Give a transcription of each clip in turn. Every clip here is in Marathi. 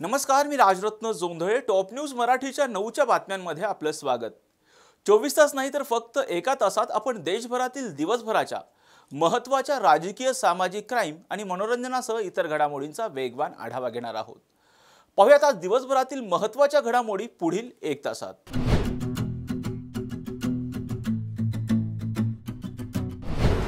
नमस्कार, मी राजरत्न जोंधळे. टॉप न्यूज मराठीच्या 9च्या बातम्यांमध्ये आपलं स्वागत. 24 तास नाही तर फक्त एका तासात आपण देशभरातील दिवसभराच्या महत्त्वाच्या राजकीय, सामाजिक, क्राईम आणि मनोरंजनासह इतर घडामोडींचा वेगवान आढावा घेणार आहोत. पाहूयात आज दिवसभरातील महत्त्वाच्या घडामोडी पुढील 1 तासात.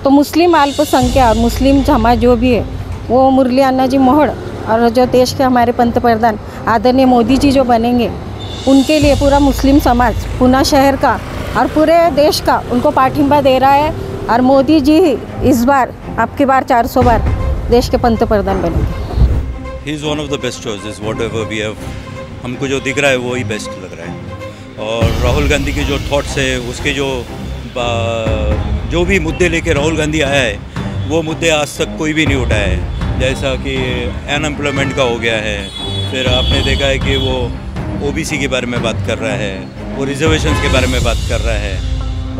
तो मुस्लिम अल्पसंख्यक मुस्लिम समाज जो भी है वो मुरली अन्ना जी मोहड़ और जो देश के हमारे पंतप्रधान आदरणीय मोदी जी जो बनेंगे उनके लिए पूरा मुस्लिम समाज पुणे शहर का और पूरे देश का उनको पाठिंबा दे रहा है और मोदी जी इस बार आपकी बार 400 बार देश के पंतप्रधान बनेंगे. He is one of the best choices whatever we have. हमको जो दिख रहा है वो ही बेस्ट लग रहा है. और राहुल गांधी के जो थॉट्स है उसके जो भी मुद्दे लेके राहुल गांधी आया है वो मुद्दे आज तक कोई भी नहीं उठाया है. जैसा कि अनएम्प्लॉयमेंट का हो गया है, फिर आपने देखा है कि वो ओबीसी के बारे में बात कर रहा है, वो रिजर्वेशंस के बारे में बात कर रहा है.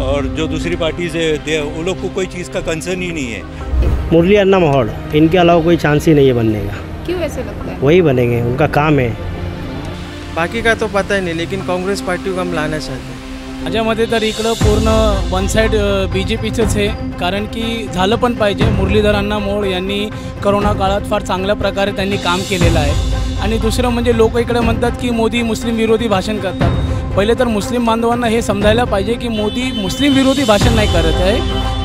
और जो दूसरी पार्टीज है वो लोग को कोई चीज़ का कंसर्न ही नहीं है. मुरली अन्ना मोहड़, इनके अलावा कोई चांस ही नहीं है बनने का. क्यों ऐसे लगता है? वही बनेंगे, उनका काम है. बाकी का तो पता ही नहीं, लेकिन काँग्रेस पार्टी को हम लाना चाहते हैं. माझ्यामध्ये तर इकडं पूर्ण वन साईड BJPचंच आहे. कारण की झालं पण पाहिजे. मुरलीधर अण्णा मोहोळ यांनी करोना काळात फार चांगल्या प्रकारे त्यांनी काम केलेलं आहे. आणि दुसरं म्हणजे लोक इकडे म्हणतात की मोदी मुस्लिम विरोधी भाषण करतात. पहिले तर मुस्लिम बांधवांना हे समजायला पाहिजे की मोदी मुस्लिम विरोधी भाषण नाही करत आहे,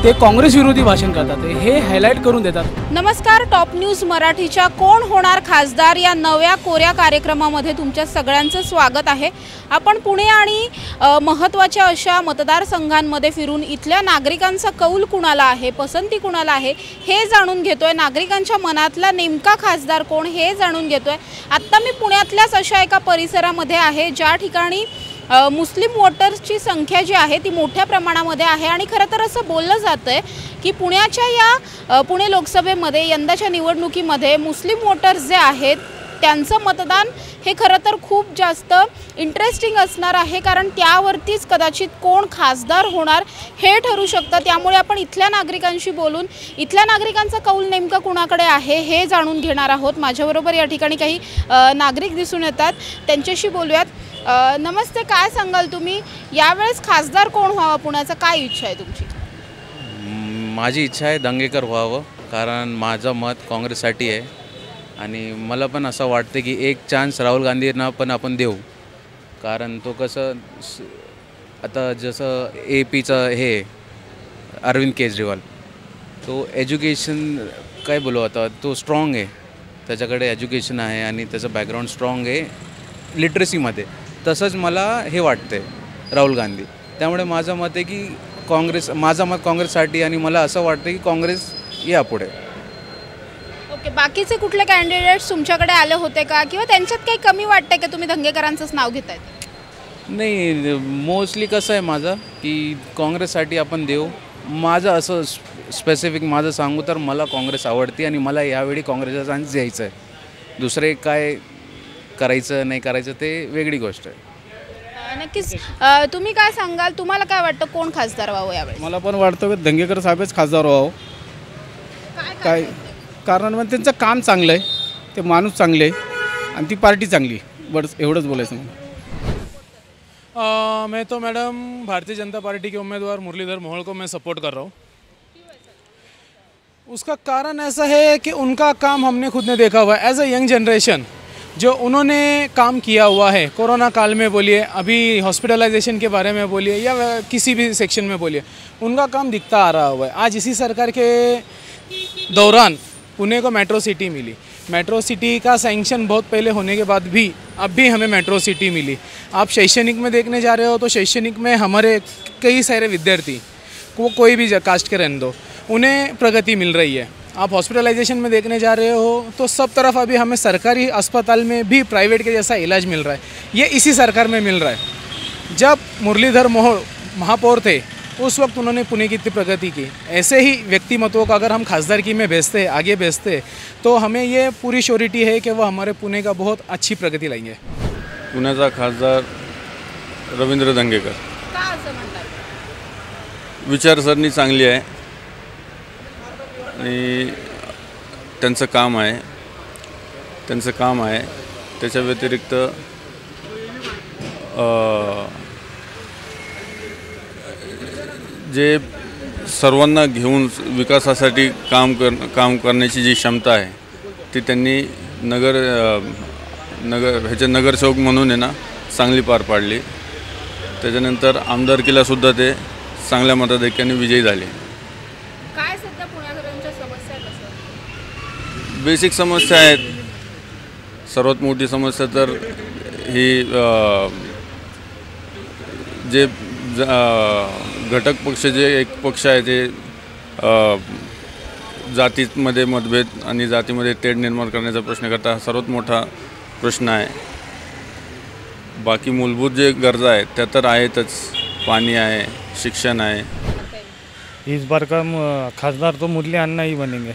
ते काँग्रेस विरोधी भाषण करतात. हे हायलाईट करून देतात. नमस्कार, टॉप न्यूज मराठीच्या कोण होणार खासदार या नव्या कोऱ्या कार्यक्रमामध्ये तुमच्या सगळ्यांचं स्वागत आहे. आपण पुणे आणि महत्त्वाच्या अशा मतदारसंघांमध्ये फिरून इथल्या नागरिकांचा कौल कुणाला आहे, पसंती कुणाला आहे हे जाणून घेतोय. नागरिकांच्या मनातला नेमका खासदार कोण हे जाणून घेतोय. आत्ता मी पुण्यातल्याच अशा एका परिसरामध्ये आहे ज्या ठिकाणी मुस्लिम वोटर्सची संख्या जी आहे ती मोठ्या प्रमाणामध्ये आहे. आणि खरं तर असं बोललं जातं आहे की पुण्याच्या या पुणे लोकसभेमध्ये यंदाच्या निवडणुकीमध्ये मुस्लिम वोटर्स जे आहेत त्यांचं मतदान हे खरं तर खूप जास्त इंटरेस्टिंग असणार आहे. कारण त्यावरतीच कदाचित कोण खासदार होणार हे ठरू शकतं. त्यामुळे आपण इथल्या नागरिकांशी बोलून इथल्या नागरिकांचा कौल नेमका कुणाकडे आहे हे जाणून घेणार आहोत. माझ्याबरोबर या ठिकाणी काही नागरिक दिसून येतात, त्यांच्याशी बोलूयात. नमस्ते, काय सांगाल तुम्ही, यावेळेस खासदार कोण व्हावा पुण्याचा, काय इच्छा आहे तुमची? माझी इच्छा आहे दंगेकर व्हावं, कारण माझं मत काँग्रेससाठी आहे. आणि मला पण असं वाटतं की एक चान्स राहुल गांधींना पण आपण देऊ. कारण तो कसं आता जसं APचं हे अरविंद केजरीवाल, तो एज्युकेशन काय बोलू आता, तो स्ट्रॉंग आहे, त्याच्याकडे एज्युकेशन आहे आणि त्याचं बॅकग्राऊंड स्ट्रॉंग आहे लिटरसीमध्ये. तसंच मला हे वाटते राहुल गांधी. त्यामुळे माझं मत आहे की माझं मत काँग्रेससाठी, आणि मला असं वाटतं की काँग्रेस यापुढे. ओके, बाकीचे कुठले कॅन्डिडेट्स तुमच्याकडे आले होते का, किंवा त्यांच्यात काही कमी वाटतंय का तुम्ही दंगेकरांचंच नाव घेताय? नाही, मोस्टली कसं आहे माझं की काँग्रेससाठी आपण देऊ. माझं असं स्पेसिफिक माझं सांगू तर मला काँग्रेस आवडते आणि मला यावेळी काँग्रेसचा चान्स द्यायचा आहे. दुसरे काय करायचं नाही करायचं ते वेगळी गोष्ट आहे. नक्कीच. तुम्ही काय सांगाल, तुम्हाला काय वाटतं कोण खासदार व्हावं यावेळी? मला पण वाटतं की दंगेकर साहेबच खासदार व्हावं. काय कारण म्हणजे त्यांचं काम चांगलं आहे, ते माणूस चांगले आहे आणि ती पार्टी चांगली. बस एवढंच बोलायचं मला. मैं तो मैडम भारतीय जनता पार्टी के उम्मीदवार मुरलीधर मोहोळ को मैं सपोर्ट कर रहा हूँ. उसका कारण ऐसा है कि उनका काम हमने खुद ने देखा हुआ है. एज अ यंग जनरेशन जो उन्होंने काम किया हुआ है, कोरोना काल में बोलिए, अभी हॉस्पिटलाइजेशन के बारे में बोलिए, या किसी भी सेक्शन में बोलिए, उनका काम दिखता आ रहा हुआ है. आज इसी सरकार के दौरान पुणे को मेट्रो सिटी मिली. मेट्रो सिटी का सैंक्शन बहुत पहले होने के बाद भी अब भी हमें मेट्रो सिटी मिली. आप शैक्षणिक में देखने जा रहे हो तो शैक्षणिक में हमारे कई सारे विद्यार्थी, वो कोई भी कास्ट के रहने दो, उन्हें प्रगति मिल रही है. आप हॉस्पिटलाइजेशन में देखने जा रहे हो तो सब तरफ अभी हमें सरकारी अस्पताल में भी प्राइवेट के जैसा इलाज मिल रहा है. ये इसी सरकार में मिल रहा है. जब मुरलीधर मोहोळ महापौर थे उस वक्त उन्होंने पुणे की इतनी प्रगति की. ऐसे ही व्यक्तिमत्वों का अगर हम खासदारकी में भेजते आगे भेजते तो हमें ये पूरी श्योरिटी है कि वो हमारे पुणे का बहुत अच्छी प्रगति लाएंगे. पुण्याचा खासदार रवींद्र दंगेकर. का असं म्हणतात? विचारसरणी चांगली आहे आणि त्यांचं काम आहे त्याच्या व्यतिरिक्त जे सर्वांना घेऊन विकासासाठी काम करण्याची जी क्षमता आहे ती त्यांनी नगरसेवक म्हणून आहे ना चांगली पार पाडली. त्याच्यानंतर आमदारकीलासुद्धा ते चांगल्या मताधिक्याने विजयी झाले. काय सध्या पुणेकरांच्या समस्या आहेत? बेसिक समस्या आहेत. सर्वात मोठी समस्या तर ही जे घटक पक्ष जे एक पक्ष आहे ते जातीमध्ये मतभेद आणि जातीमध्ये तेढ निर्माण करण्याचा प्रश्न करता हा सर्वात मोठा प्रश्न आहे. बाकी मूलभूत जे गरजा आहेत त्या तर आहेतच. पाणी आहे, शिक्षण आहे. इस बार का खासदार तो मुरली अन्ना ही बनेंगे.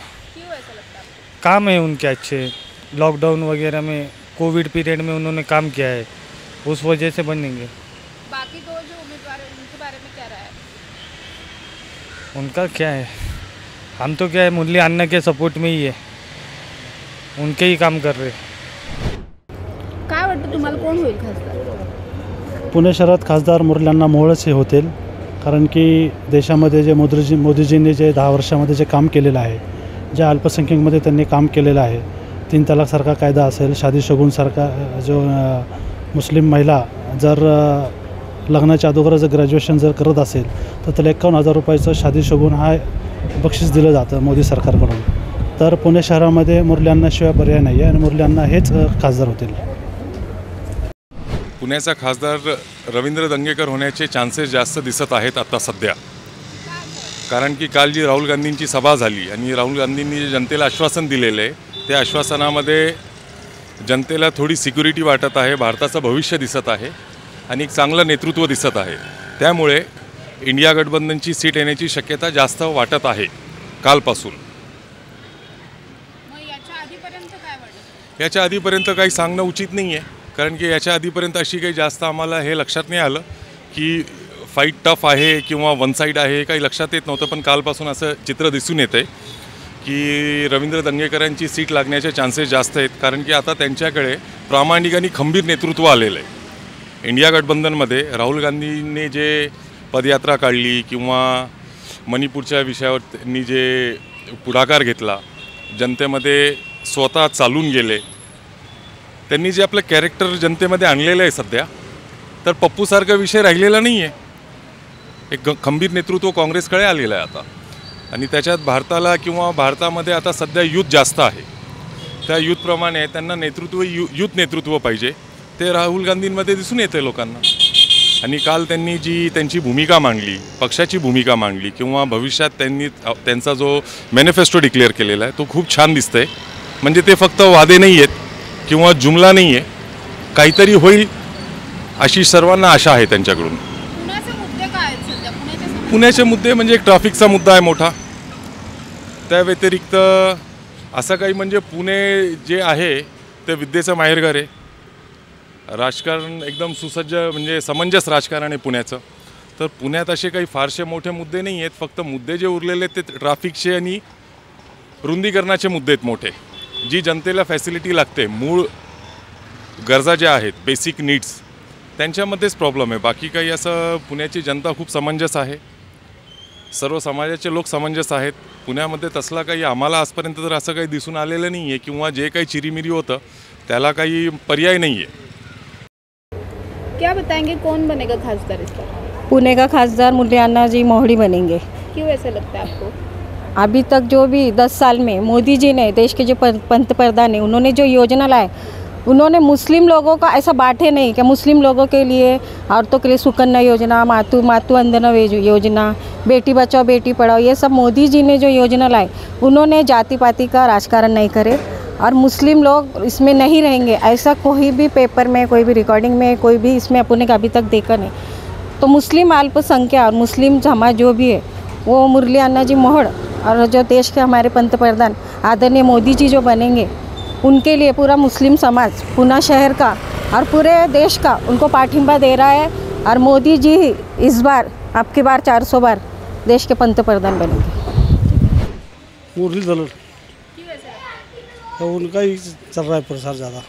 काम है उनके अच्छे, लॉकडाउन वगैरह में कोविड पीरियड में उन्होंने काम किया है, उस वजह से बनेंगे. बाकी दो जो उम्मीदवार हैं उनके बारे में क्या राय है? उनका क्या है, हम तो क्या है मुरली अन्ना के सपोर्ट में ही है, उनके ही काम कर रहे. काय वाटतं तुम्हाला कोण होईल खासदार? पुणे शहरात खासदार मुरली अण्णा मोहोळच हे होतील. कारण की देशामध्ये जे मोदीजींनी जे 10 वर्षामध्ये जे काम केलेलं आहे, ज्या अल्पसंख्याकमध्ये त्यांनी काम केलेलं आहे, 3 तलाकसारखा कायदा असेल, शादी शगुनसारखा जो मुस्लिम महिला जर लग्नाच्या अगोदर जर ग्रॅज्युएशन जर करत असेल तर त्याला 51,000 रुपयाचं शादी शगुन हा बक्षीस दिलं जातं मोदी सरकारकडून. तर पुणे शहरामध्ये मुरली अण्णाशिवाय पर्याय नाही आहे आणि मुरली अण्णा हेच खासदार होतील. पुण्याचा खासदार रवींद्र दंगेकर होण्याचे चान्सेस जास्त दिसत आहेत आता सध्या. कारण की काल जी राहुल गांधींची सभा झाली आणि राहुल गांधींनी जे जनतेला आश्वासन दिलेलं आहे त्या आश्वासनामध्ये जनतेला थोडी सिक्युरिटी वाटत आहे, भारताचं भविष्य दिसत आहे आणि एक चांगलं नेतृत्व दिसत आहे. त्यामुळे इंडिया गठबंधनची सीट येण्याची शक्यता जास्त वाटत आहे कालपासून. याच्या आधीपर्यंत काही सांगणं उचित नाही आहे. कारण की याच्या आधीपर्यंत अशी काही जास्त आम्हाला हे लक्षात नाही आलं की फाईट टफ आहे किंवा वन साईड आहे, काही लक्षात येत नव्हतं. पण कालपासून असं चित्र दिसून येतं आहे की रवींद्र दंगेकरांची सीट लागण्याचे चान्सेस जास्त आहेत. कारण की आता त्यांच्याकडे प्रामाणिक आणि खंबीर नेतृत्व आलेलं आहे. इंडिया गठबंधनमध्ये राहुल गांधींनी जे पदयात्रा काढली किंवा मणिपूरच्या विषयावर त्यांनी जे पुढाकार घेतला, जनतेमध्ये स्वतः चालून गेले, त्यांनी जे आपलं कॅरेक्टर जनतेमध्ये आणलेलं आहे सध्या, तर पप्पूसारखा विषय राहिलेला नाही आहे. एक खंबीर नेतृत्व काँग्रेसकडे आलेलं आहे आता. आणि त्याच्यात भारताला किंवा भारतामध्ये आता सध्या यूथ जास्त आहे. त्या यूथप्रमाणे त्यांना यूथ नेतृत्व पाहिजे. ते राहुल गांधींमध्ये दिसून येते लोकांना. आणि काल त्यांनी जी त्यांची भूमिका मांडली, पक्षाची भूमिका मांडली किंवा भविष्यात त्यांनी त्यांचा जो मॅनिफेस्टो डिक्लेअर केलेला आहे तो खूप छान दिसतंय. म्हणजे ते फक्त वादे नाही आहेत किंवा जुमला नाही आहे, काहीतरी होईल अशी सर्वांना आशा आहे त्यांच्याकडून. पुण्याचे मुद्दे म्हणजे एक ट्रॅफिकचा मुद्दा आहे मोठा. त्या व्यतिरिक्त असं काही म्हणजे पुणे जे आहे ते विद्येचं माहेरघर आहे. राजकारण एकदम सुसज्ज म्हणजे समंजस राजकारण आहे पुण्याचं. तर पुण्यात असे काही फारसे मोठे मुद्दे नाही आहेत. फक्त मुद्दे जे उरलेले आहेत ते ट्रॅफिकचे आणि रुंदीकरणाचे मुद्दे आहेत मोठे. जी जनतेला फॅसिलिटी लागते, मूळ गरजा ज्या आहेत, बेसिक नीड्स, त्यांच्यामध्येच प्रॉब्लेम आहे. बाकी काही असं पुण्याची जनता खूप समंजस आहे. सर्व समाजाचे लोक समंजस आहेत. पुण्यामध्ये तसला काही आम्हाला आजपर्यंत तर असं काही दिसून आलेलं नाही आहे किंवा जे काही चिरीमिरी होतं त्याला काही पर्याय नाही आहे. क्या बताएंगे कौन बनेगा खासदार इस बार? पुणे का खासदार मुरली अण्णा जी मोहड़ी बनेंगे. क्यों ऐसा लगता है आपको? अभी तक जो भी 10 साल में मोदी जी ने, देश के जो पंतप्रधान हैं, उन्होंने जो योजना लाए, उन्होंने मुस्लिम लोगों का ऐसा बांटे नहीं कि मुस्लिम लोगों के लिए, औरतों के लिए सुकन्या योजना, मातु वंदना योजना, बेटी बचाओ बेटी पढ़ाओ, ये सब मोदी जी ने जो योजना लाए, उन्होंने जाति पाति का राजकारण नहीं करे और मुस्लिम लोग इसमें नहीं रहेंगे ऐसा कोई भी पेपर में, कोई भी रिकॉर्डिंग में, कोई भी इसमें अपने का अभी तक देखा नहीं. तो मुस्लिम अल्पसंख्या और मुस्लिम समाज जो भी है वो मुरली अण्णा जी मोहोड़ और जो देश के हमारे पंतप्रधान आदरणीय मोदी जी जो बनेंगे, उनके लिए पूरा मुस्लिम समाज पुणे शहर का और पूरे देश का उनको पाठिंबा दे रहा है. और मोदी जी इस बार, अब की बार 400 बार देश के पंतप्रधान बनेंगे. मुरली दलोर तो उनका ही चल रहा है प्रसार ज़्यादा.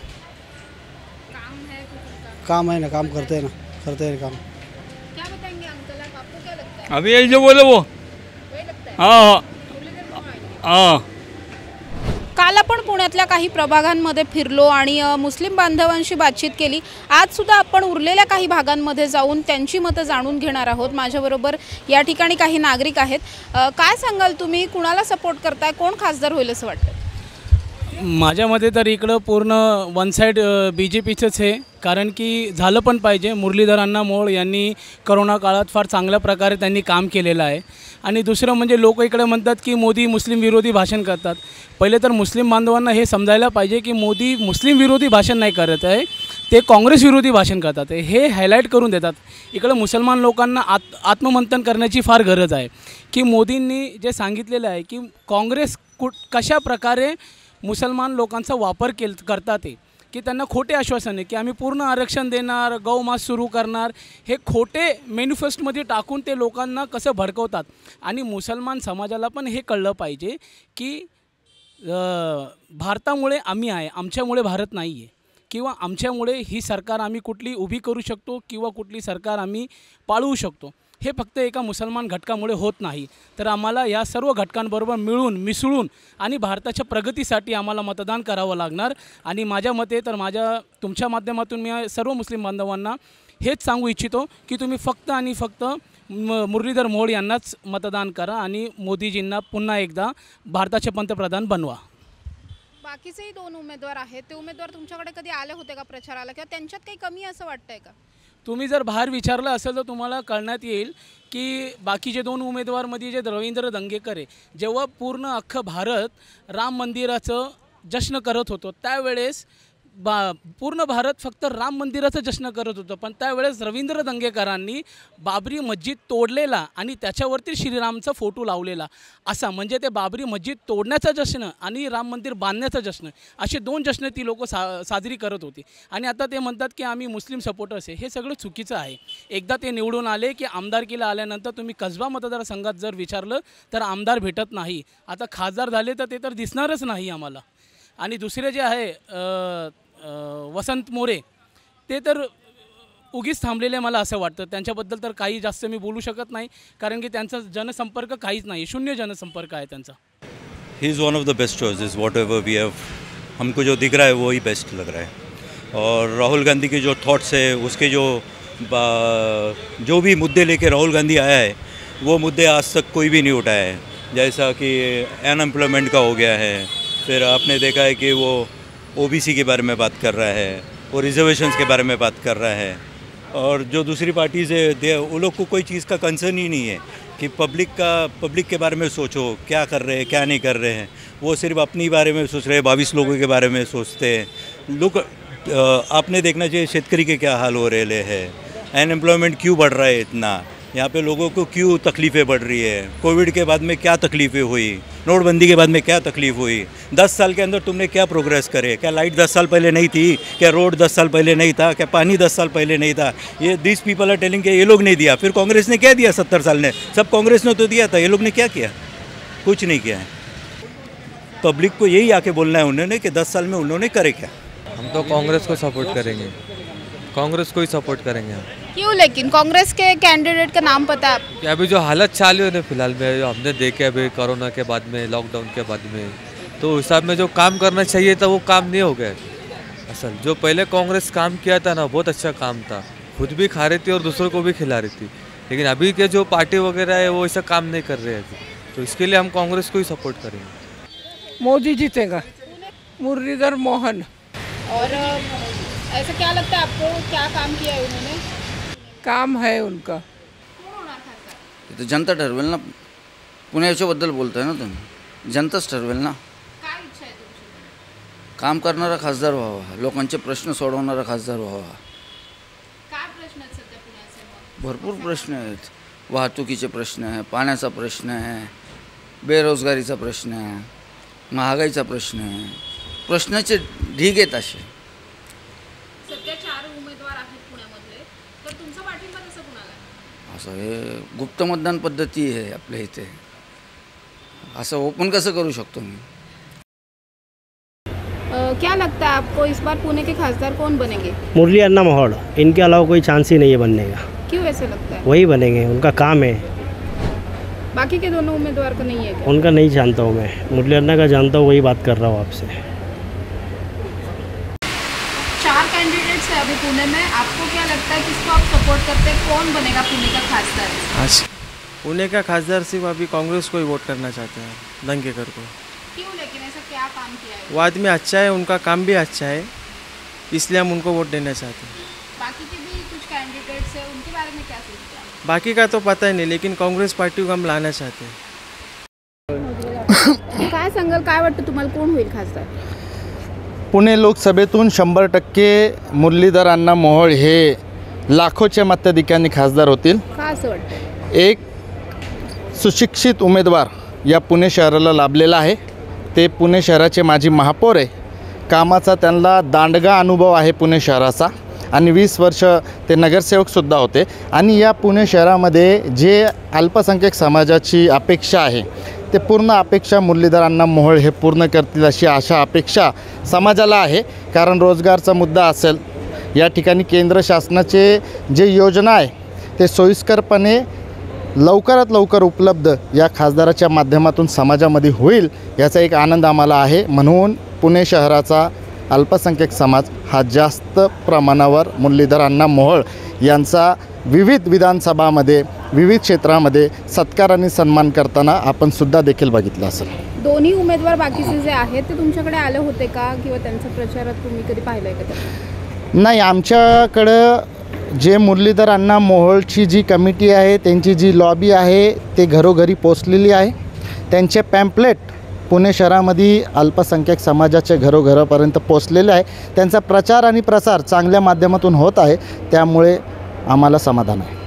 काम है ना, काम करते हैं काम। क्या बताएंगे अंकल आप, आपको क्या लगता है? अभी यही जो बोले वो वही लगता है? हाँ मुरलीधर मोहोळ आएंगे? हाँ। काल आपण पुण्यातल्या काही प्रभागांमध्ये फिरलो आणि मुस्लिम बांधवांशी बातचीत केली। आज सुद्धा आपण उरलेल्या काही भागांमध्ये जाऊन त्यांची मतं जाणून घेणार आहोत। माझ्याबरोबर या ठिकाणी काही नागरिक आहेत। काय सांगाल तुम्ही, कुणाला सपोर्ट करताय, कोण खासदार होईल असं वाटतं? माझ्या मते तर इकडं पूर्ण वन साईड BJPचंच आहे, कारण की झालं पण पाहिजे। मुरलीधर अण्णा मोहोळ यांनी करोना काळात फार चांगल्या प्रकारे त्यांनी काम केलेलं आहे। आणि दुसरं म्हणजे लोक इकडे म्हणतात की मोदी मुस्लिम विरोधी भाषण करतात। पहिले तर मुस्लिम बांधवांना हे समजायला पाहिजे की मोदी मुस्लिम विरोधी भाषण नाही करत आहे, ते काँग्रेस विरोधी भाषण करतात आहे, हे हायलाईट करून देतात। इकडं मुसलमान लोकांना आत्ममंथन करण्याची फार गरज आहे की मोदींनी जे सांगितलेलं आहे की काँग्रेस कशा प्रकारे मुसलमान लोकांचा वापर करतात आहे, की त्यांना खोटे आश्वासन आहे की आम्ही पूर्ण आरक्षण देणार, गौमास सुरू करणार, हे खोटे मॅनिफेस्टोमध्ये टाकून ते लोकांना कसं भडकवतात। आणि मुसलमान समाजाला पण हे कळलं पाहिजे की भारतामुळे आम्ही आहे, आमच्यामुळे भारत नाही आहे, किंवा आमच्यामुळे ही सरकार आम्ही कुठली उभी करू शकतो किंवा कुठली सरकार आम्ही पाळवू शकतो, हे फक्त एका मुसलमान घटकामुळे होत नाही। तर आम्हाला या सर्व घटकांबरोबर मिसळून आणि भारताच्या प्रगतीसाठी आम्हाला मतदान करावं लागणार। आणि माझ्या मते तर तुमच्या माध्यमातून मी सर्व मुस्लिम बांधवांना हेच सांगू इच्छितो की तुम्ही फक्त आणि फक्त मुरलीधर मोहोळ यांनाच मतदान करा आणि मोदीजींना पुन्हा एकदा भारताचे पंतप्रधान बनवा। बाकीचेही 2 उमेदवार आहेत, ते उमेदवार तुमच्याकडे कधी आले होते का प्रचाराला, किंवा त्यांच्यात काही कमी असं वाटतंय का? तुम्ही जर बाहेर विचारलं असेल तर तुम्हाला कळण्यात येईल की बाकीचे 2 उमेदवारमध्ये जे रवींद्र दंगेकर आहे, जेव्हा पूर्ण अख्खं भारत राम मंदिराचं जश्न करत होतो त्यावेळेस पूर्ण भारत फक्त राम मंदिराचं जश्न करत होतं, पण त्यावेळेस रवींद्र दंगेकरांनी बाबरी मस्जिद तोडलेला आणि त्याच्यावरती श्रीरामचा फोटो लावलेला, असा म्हणजे ते बाबरी मस्जिद तोडण्याचा जश्न आणि राम मंदिर बांधण्याचा जश्न, असे 2 जश्न ती लोक साजरी करत होती। आणि आता ते म्हणतात की आम्ही मुस्लिम सपोर्टर्स आहे, हे सगळं चुकीचं आहे। एकदा ते निवडून आले की आमदारकीला आल्यानंतर तुम्ही कसबा मतदारसंघात जर विचारलं तर आमदार भेटत नाही, आता खासदार झाले तर ते तर दिसणारच नाही आम्हाला। आणि दुसरे जे आहे वसंत मोरे, ते तर उगीच थांबलेले मला असं वाटतं, त्यांच्याबद्दल तर काही जास्त मी बोलू शकत नाही, कारण की त्यांचा जनसंपर्क काहीच नाही, शून्य जनसंपर्क आहे त्यांचा। He is one of the best choices, whatever we have, हमको जो दिख रहा है वो ही बेस्ट लग रहा है। और राहुल गांधी के जो थॉट्स है, उसके जो भी मुद्दे लेके राहुल गांधी आया है वो मुद्दे आज तक कोई भी नहीं उठाया है। जैसा कि अनएम्प्लॉयमेंट का हो गया है, फिर आपने देखा है कि वो OBC के बारे में बात कर रहा है और रिजर्वेशंस के बारे में बात कर रहा है। और जो दूसरी पार्टीज़ है वो लोग को कोई चीज़ का कंसर्न ही नहीं है कि पब्लिक के बारे में सोचो, क्या कर रहे हैं क्या नहीं कर रहे हैं, वो सिर्फ अपनी बारे में सोच रहे हैं, 22 लोगों के बारे में सोचते हैं लोग। आपने देखना चाहिए शेतकरी के क्या हाल हो रहे हैं, अनएम्प्लॉयमेंट क्यों बढ़ रहा है इतना, यहाँ पे लोगों को क्यों तकलीफ़ें बढ़ रही है, कोविड के बाद में क्या तकलीफ़ें हुई, नोटबंदी के बाद में क्या तकलीफ़ हुई, 10 साल के अंदर तुमने क्या प्रोग्रेस करे, क्या लाइट 10 साल पहले नहीं थी, क्या रोड 10 साल पहले नहीं था, क्या पानी 10 साल पहले नहीं था, ये दिस पीपल आर टेलिंग के ये लोग नहीं दिया। फिर कांग्रेस ने क्या दिया 70 साल ने, सब कांग्रेस ने तो दिया था, ये लोग ने क्या किया, कुछ नहीं किया है। पब्लिक को यही आके बोलना है उन्होंने कि 10 साल में उन्होंने करे क्या। हम तो कांग्रेस को सपोर्ट करेंगे, कांग्रेस को ही सपोर्ट करेंगे हम। क्यों? लेकिन कांग्रेस के कैंडिडेट का नाम पता है आपको? कि अभी जो हालत चालू है ना फिलहाल में, जो हमने देखे अभी कोरोना के बाद में, लॉकडाउन के बाद में, तो उस हिसाब में जो काम करना चाहिए था वो काम नहीं हो गया। असल जो पहले कांग्रेस काम किया था ना, बहुत अच्छा काम था, खुद भी खा रही थी और दूसरों को भी खिला रही थी। लेकिन अभी के जो पार्टी वगैरह है वो ऐसा काम नहीं कर रहे हैं अभी, तो इसके लिए हम कांग्रेस को ही सपोर्ट करेंगे। मोदी जीतेगा, मुरलीधर मोहन। और ऐसा क्या लगता है आपको, क्या काम किया है उन्होंने? काम है उनका। तो जनता ठरवेल ना, पुण्याच्याबद्दल बोलताय ना तुम्ही, जनताच ठरवेल ना। काय इच्छा आहे तुमची? काम करणारा खासदार व्हावा, लोकांचे प्रश्न सोडवणारा खासदार व्हावा। काय प्रश्न आहेत सध्या पुण्याचे? भरपूर प्रश्न आहेत, वाहतुकीचे प्रश्न आहे, पाण्याचा प्रश्न आहे, बेरोजगारीचा प्रश्न आहे, महागाईचा प्रश्न आहे, प्रश्नाचे ढीग आहेत असे। सध्या 4 उमेदवार आहेत पुण्यामध्ये, तर तुमचा पाठिंबा कसं कुणाला? असं हे गुप्त मतदान पद्धती आहे आपल्या इथे, असं ओपन कसं करू शकतो मी? क्या लगता है आपको इस बार पुणे के खासदार कौन बनेंगे? मुरली अन्ना मोहड़, इनके अलावा कोई चांस ही नहीं है बनने का। क्यों ऐसा लगता है? वही बनेंगे, उनका काम है। बाकी के दोनों उम्मीदवार का नहीं है क्या? उनका नहीं जानता हूँ मैं, मुरली अन्ना का जानता हूँ, वही बात कर रहा हूँ आपसे। 4 कैंडिडेट्स है अभी पुणे में, आपको क्या लगता है किसको आप सपोर्ट करते हैं, कौन बनेगा पुणे का खासदार? आज पुणे का खासदार सिर्फ अभी कांग्रेस को ही वोट करना चाहते हैं, दंगेकर को। क्यों, लेकिन ऐसा क्या काम किया है? वो आदमी अच्छा है, उनका काम भी अच्छा है, इसलिए हम उनको वोट देना चाहते हैं। बाकी के भी कुछ कैंडिडेट्स हैं, उनके बारे में क्या सोचते हैं? बाकी का तो पता ही नहीं, लेकिन काँग्रेस पार्टी को हम लाना चाहते हैं। काय सांगाल, काय वाटतं तुम्हाला कोण होईल खासदार? पुणे लोकसभेतून 100% मुरलीधर अण्णा मोहोळ हे लाखोच्या मताधिक्याने खासदार होतील। का असं वाटतं? एक सुशिक्षित उमेदवार या पुणे शहराला लाभलेला आहे। ते पुणे शहराचे माजी महापौर आहे। कामाचा त्यांना दांडगा अनुभव आहे पुणे शहराचा आणि 20 वर्ष ते नगरसेवकसुद्धा होते। आणि या पुणे शहरामध्ये जे अल्पसंख्याक समाजाची अपेक्षा आहे ते पूर्ण अपेक्षा मुरलीधर अण्णा मोहोळ हे पूर्ण करतील अशी आशा अपेक्षा समाजाला आहे। कारण रोजगारचा मुद्दा असेल, या ठिकाणी केंद्र शासनाचे जे योजना आहे ते सोयीस्करपणे लवकरात लवकर उपलब्ध या खासदाराच्या माध्यमातून समाजामध्ये होईल याचा एक आनंद आम्हाला आहे। म्हणून पुणे शहराचा अल्पसंख्याक समाज हा जास्त प्रमाणावर मुरलीधर अण्णा मोहोळ यांचा विविध विधानसभामध्ये विविध क्षेत्रामध्ये सत्कार आणि सन्मान करताना आपण सुद्धा देखील बघितलं असेल। दोन्ही उमेदवार बाकीचे जे आहेत ते तुमच्याकडे आले होते का, किंवा त्यांचा प्रचारात तुम्ही कधी पाहिलंय का? नाही, आमच्याकडं जे मुरलीधर अण्णा मोहोळची जी कमिटी आहे, त्यांची जी लॉबी आहे ते घरोघरी पोचलेली आहे। त्यांचे पॅम्पलेट पुणे शहरामध्ये अल्पसंख्याक समाजाच्या घरोघरापर्यंत पोचलेले आहे। त्यांचा प्रचार आणि प्रसार चांगल्या माध्यमातून होत आहे, त्यामुळे आम्हाला समाधान आहे।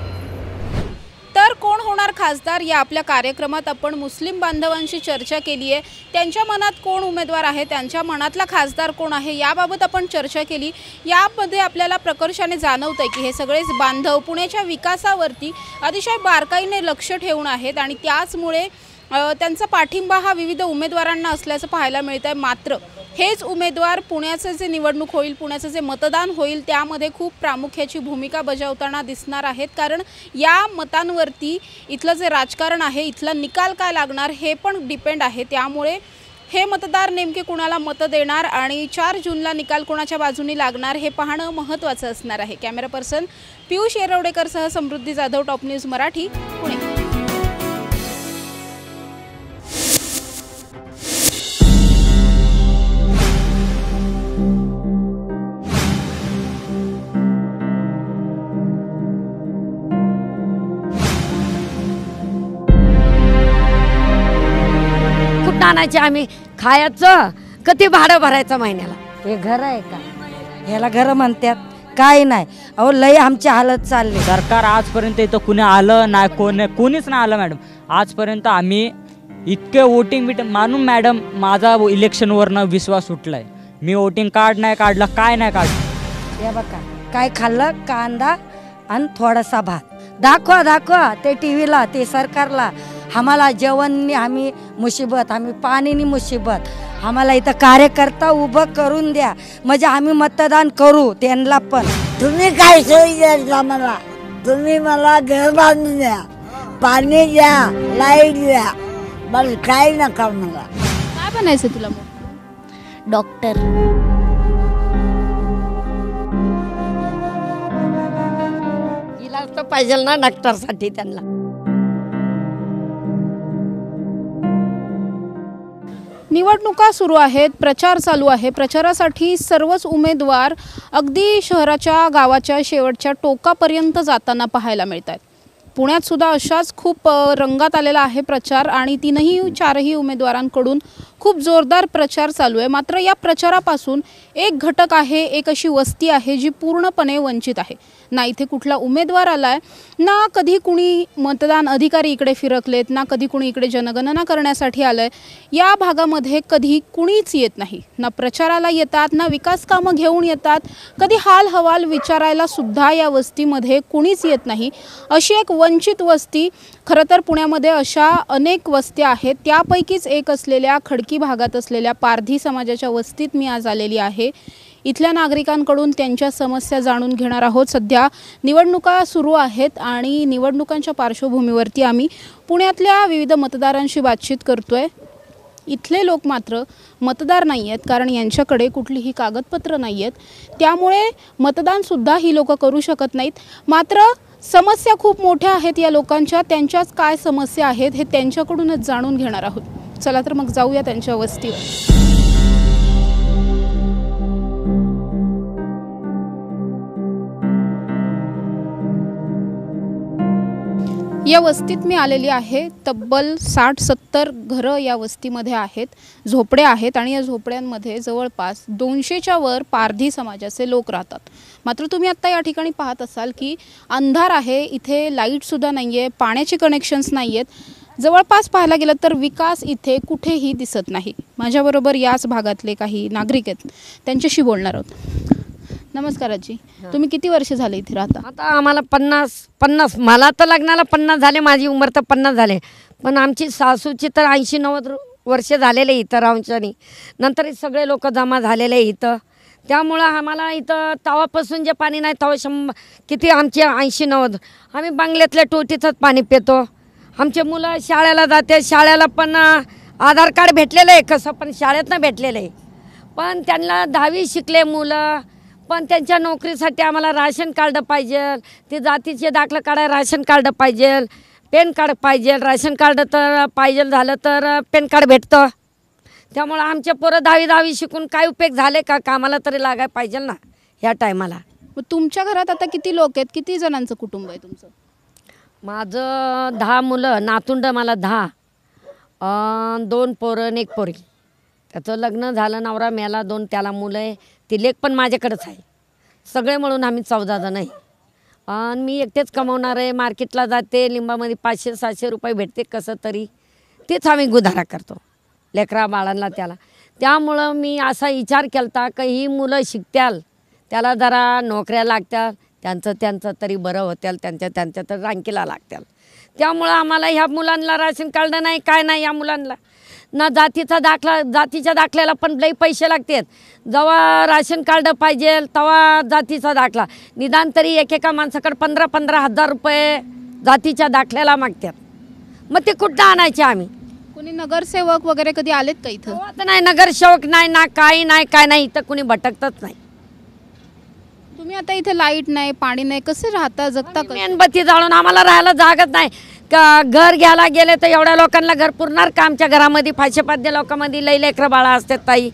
तर कोण होणार खासदार या आपल्या कार्यक्रमात आपण मुस्लिम बांधवांशी चर्चा केली आहे। त्यांच्या मनात कोण उमेदवार आहे, त्यांच्या मनातला खासदार कोण आहे याबाबत आपण चर्चा केली। यामध्ये आपल्याला प्रकर्षाने जाणवतंय की हे सगळेच बांधव पुण्याच्या विकासावरती अतिशय बारकाईने लक्ष ठेवून आहेत आणि त्याचमुळे त्यांचा पाठिंबा हा विविध उमेदवारांना असल्याचं पाहायला मिळतंय। मात्र हेच उमेदवार पुण्याचे जे निवडणूक होईल, पुण्याचं जे मतदान होईल त्यामध्ये खूप प्रामुख्याची भूमिका बजावताना दिसणार आहेत। कारण या मतांवरती इथलं जे राजकारण आहे, इथला निकाल काय लागणार हे पण डिपेंड आहे। त्यामुळे हे मतदार नेमके कुणाला मत देणार आणि 4 जूनला निकाल कोणाच्या बाजूने लागणार हे पाहणं महत्त्वाचं असणार आहे। कॅमेरा पर्सन पियुष येरवडेकरसह समृद्धी जाधव, टॉप न्यूज मराठी, पुणे। आणायचे आम्ही खायचं, किती भाडं भरायचं महिन्याला? हे घर आहे का? ह्याला घर म्हणतात, काय नाही। अहो लय आमची हालत चालली। सरकार आजपर्यंत इथं कुणी आलं नाही, कोणीच नाही आलं मॅडम। आजपर्यंत आम्ही इतके वोटिंग मानून मॅडम माझा इलेक्शनवरनं विश्वास उठलाय। मी वोटिंग कार्ड नाही काढलं, काय नाही काढलं। हे बघा काय खाल्लं, कांदा आणि थोडासा भात। दाखवा ते टीव्हीला, ते सरकारला। आम्हाला जेवण आम्ही मुसीबत, आम्ही पाणीनी मुसीबत। आम्हाला इथं कार्यकर्ता उभं करून द्या, म्हणजे आम्ही मतदान करू त्यांना पण। तुम्ही काय सोयी द्या मला? तुम्ही मला घर बांधून द्या, पाणी द्या, लाईट द्या, बस काय नका मला। काय बनायचं तुला? डॉक्टर। इलाज तर पाहिजे ना डॉक्टरसाठी त्यांना। निवडणुका सुरू आहेत, प्रचार चालू आहे। प्रचारासाठी सर्वच उमेदवार अगदी शहराच्या गावाच्या शेवटच्या टोकापर्यंत जाताना पाहायला मिळतात। पुण्यात सुद्धा अशाच खूप रंगात आलेला आहे प्रचार आणि चारही उमेदवारांकडून खूप जोरदार प्रचार चालू आहे। मात्र या प्रचारापासून एक घटक आहे, एक अशी वस्ती आहे जी पूर्णपणे वंचित आहे। ना इथे कुठला उमेदवार आला आहे, ना कधी कुणी मतदान अधिकारी इकडे फिरकलेत, ना कधी कुणी इकडे जनगणना करण्यासाठी आलं आहे। या भागामध्ये कधी कुणीच येत नाही, ना प्रचाराला येतात, ना विकास कामं घेऊन येतात, कधी हाल हवाल विचारायला सुद्धा या वस्तीमध्ये कुणीच येत नाही। अशी एक वंचित वस्ती, खरं तर पुण्यामध्ये अशा अनेक वस्त्या आहेत, त्यापैकीच एक असलेल्या खडकी भागात असलेल्या पारधी समाजाच्या वस्तीत मी आज आलेली आहे। इथल्या नागरिकांकडून त्यांच्या समस्या जाणून घेणार आहोत। सध्या निवडणुका सुरू आहेत आणि निवडणुकांच्या पार्श्वभूमीवरती आम्ही पुण्यातल्या विविध मतदारांशी बातचीत करतोय। इथले लोक मात्र मतदार नाही आहेत, कारण यांच्याकडे कुठलीही कागदपत्र नाही आहेत, त्यामुळे मतदानसुद्धा ही लोक करू शकत नाहीत। मात्र समस्या खूप मोठ्या आहेत या लोकांच्या, त्यांच्याच काय समस्या आहेत हे त्यांच्याकडूनच जाणून घेणार आहोत। चला तर मग जाऊया त्यांच्या वस्तीवर। या वस्तीत मी आलेली आहे। तब्बल 60-70 घरं या वस्तीमध्ये आहेत, झोपड्या आहेत आणि या झोपड्यांमध्ये जवळपास 200च्या वर पारधी समाजाचे लोक राहतात। मात्र तुम्ही आत्ता या ठिकाणी पाहत असाल की अंधार आहे, इथे लाईटसुद्धा नाही आहे, पाण्याचे कनेक्शन्स नाही आहेत। जवळपास पाहायला गेलं तर विकास इथे कुठेही दिसत नाही। माझ्याबरोबर याच भागातले काही नागरिक आहेत, त्यांच्याशी बोलणार आहोत। नमस्कार आजी, तुम्ही किती वर्ष झाले इथे राहता? आता आम्हाला 50 मला तर लग्नाला 50 झाले, माझी उंमर तर 50 झाले, पण आमची सासूची तर 80-90 वर्ष झालेले इथं राहूनच्यानी। नंतर सगळे लोक जमा झालेले इथं, त्यामुळं आम्हाला इथं तवापासून जे पाणी नाही तवा किती आमचे 80-90 आम्ही बंगल्यातल्या टोटीचंच पाणी पितो। आमचे मुलं शाळेला जाते, शाळेला पण आधार कार्ड भेटलेलं आहे कसं, पण शाळेतनं भेटलेलं आहे, पण त्यांना 10वी शिकले मुलं, पण त्यांच्या नोकरीसाठी आम्हाला राशन कार्ड पाहिजे, ते जातीचे दाखला काढायला राशन कार्ड पाहिजे, पॅन कार्ड पाहिजे, राशन कार्ड तर पाहिजे झालं तर पॅन कार्ड भेटतं। त्यामुळं आमचे पोरं 10वी शिकून काय उपयोग झाले का, कामाला तरी लागायला पाहिजे ना ह्या टायमाला। मग तुमच्या घरात आता किती लोक आहेत, किती जणांचं कुटुंब आहे तुमचं? माझं 10 मुलं, नातुंड मला 10, 2 पोरं आणि 1 पोरी। त्याचं लग्न झालं, नवरा मेला, 2 त्याला मुलं आहे, ती लेक पण माझ्याकडेच आहे। सगळे मिळून आम्ही 14 जण आहे आणि मी एकटेच कमवणार आहे। मार्केटला जाते, लिंबामध्ये 500-700 रुपये भेटते कसं तरी, तेच आम्ही गुजारा करतो लेकरा बाळांना त्याला। त्यामुळं मी असा विचार केला की ही मुलं शिकत्याल, त्याला जरा नोकऱ्या लागत्याल, त्यांचं तरी बरं होत्याल, त्यांच्या तर रांकीला लागत्याल। त्यामुळं आम्हाला ह्या मुलांना राशन कार्ड नाही, काय नाही, या मुलांना ना जातीचा दाखला, जातीच्या दाखल्याला पण लई पैसे लागतात। जेव्हा राशन कार्ड पाहिजे तेव्हा जातीचा दाखला, निदान तरी एकेका माणसाकडे 15-15 हजार रुपये जातीच्या दाखल्याला मागतात, मग ते कुठं आणायचे आम्ही? कोणी नगरसेवक वगैरे कधी आलेत का इथं? आता नाही, नगरसेवक नाही ना, काय नाही, इथं कुणी भटकतच नाही। तुम्ही आता इथे लाईट नाही, पाणी नाही, कसे राहता, जगता? मेणबत्ती जाळून आम्हाला राहायला जागत नाही का, घर घ्यायला गेले तर एवढ्या लोकांना घर पुरणार का? आमच्या घरामध्ये 500-500 लोकांमध्ये लई लेकरं बाळा असतात ताई,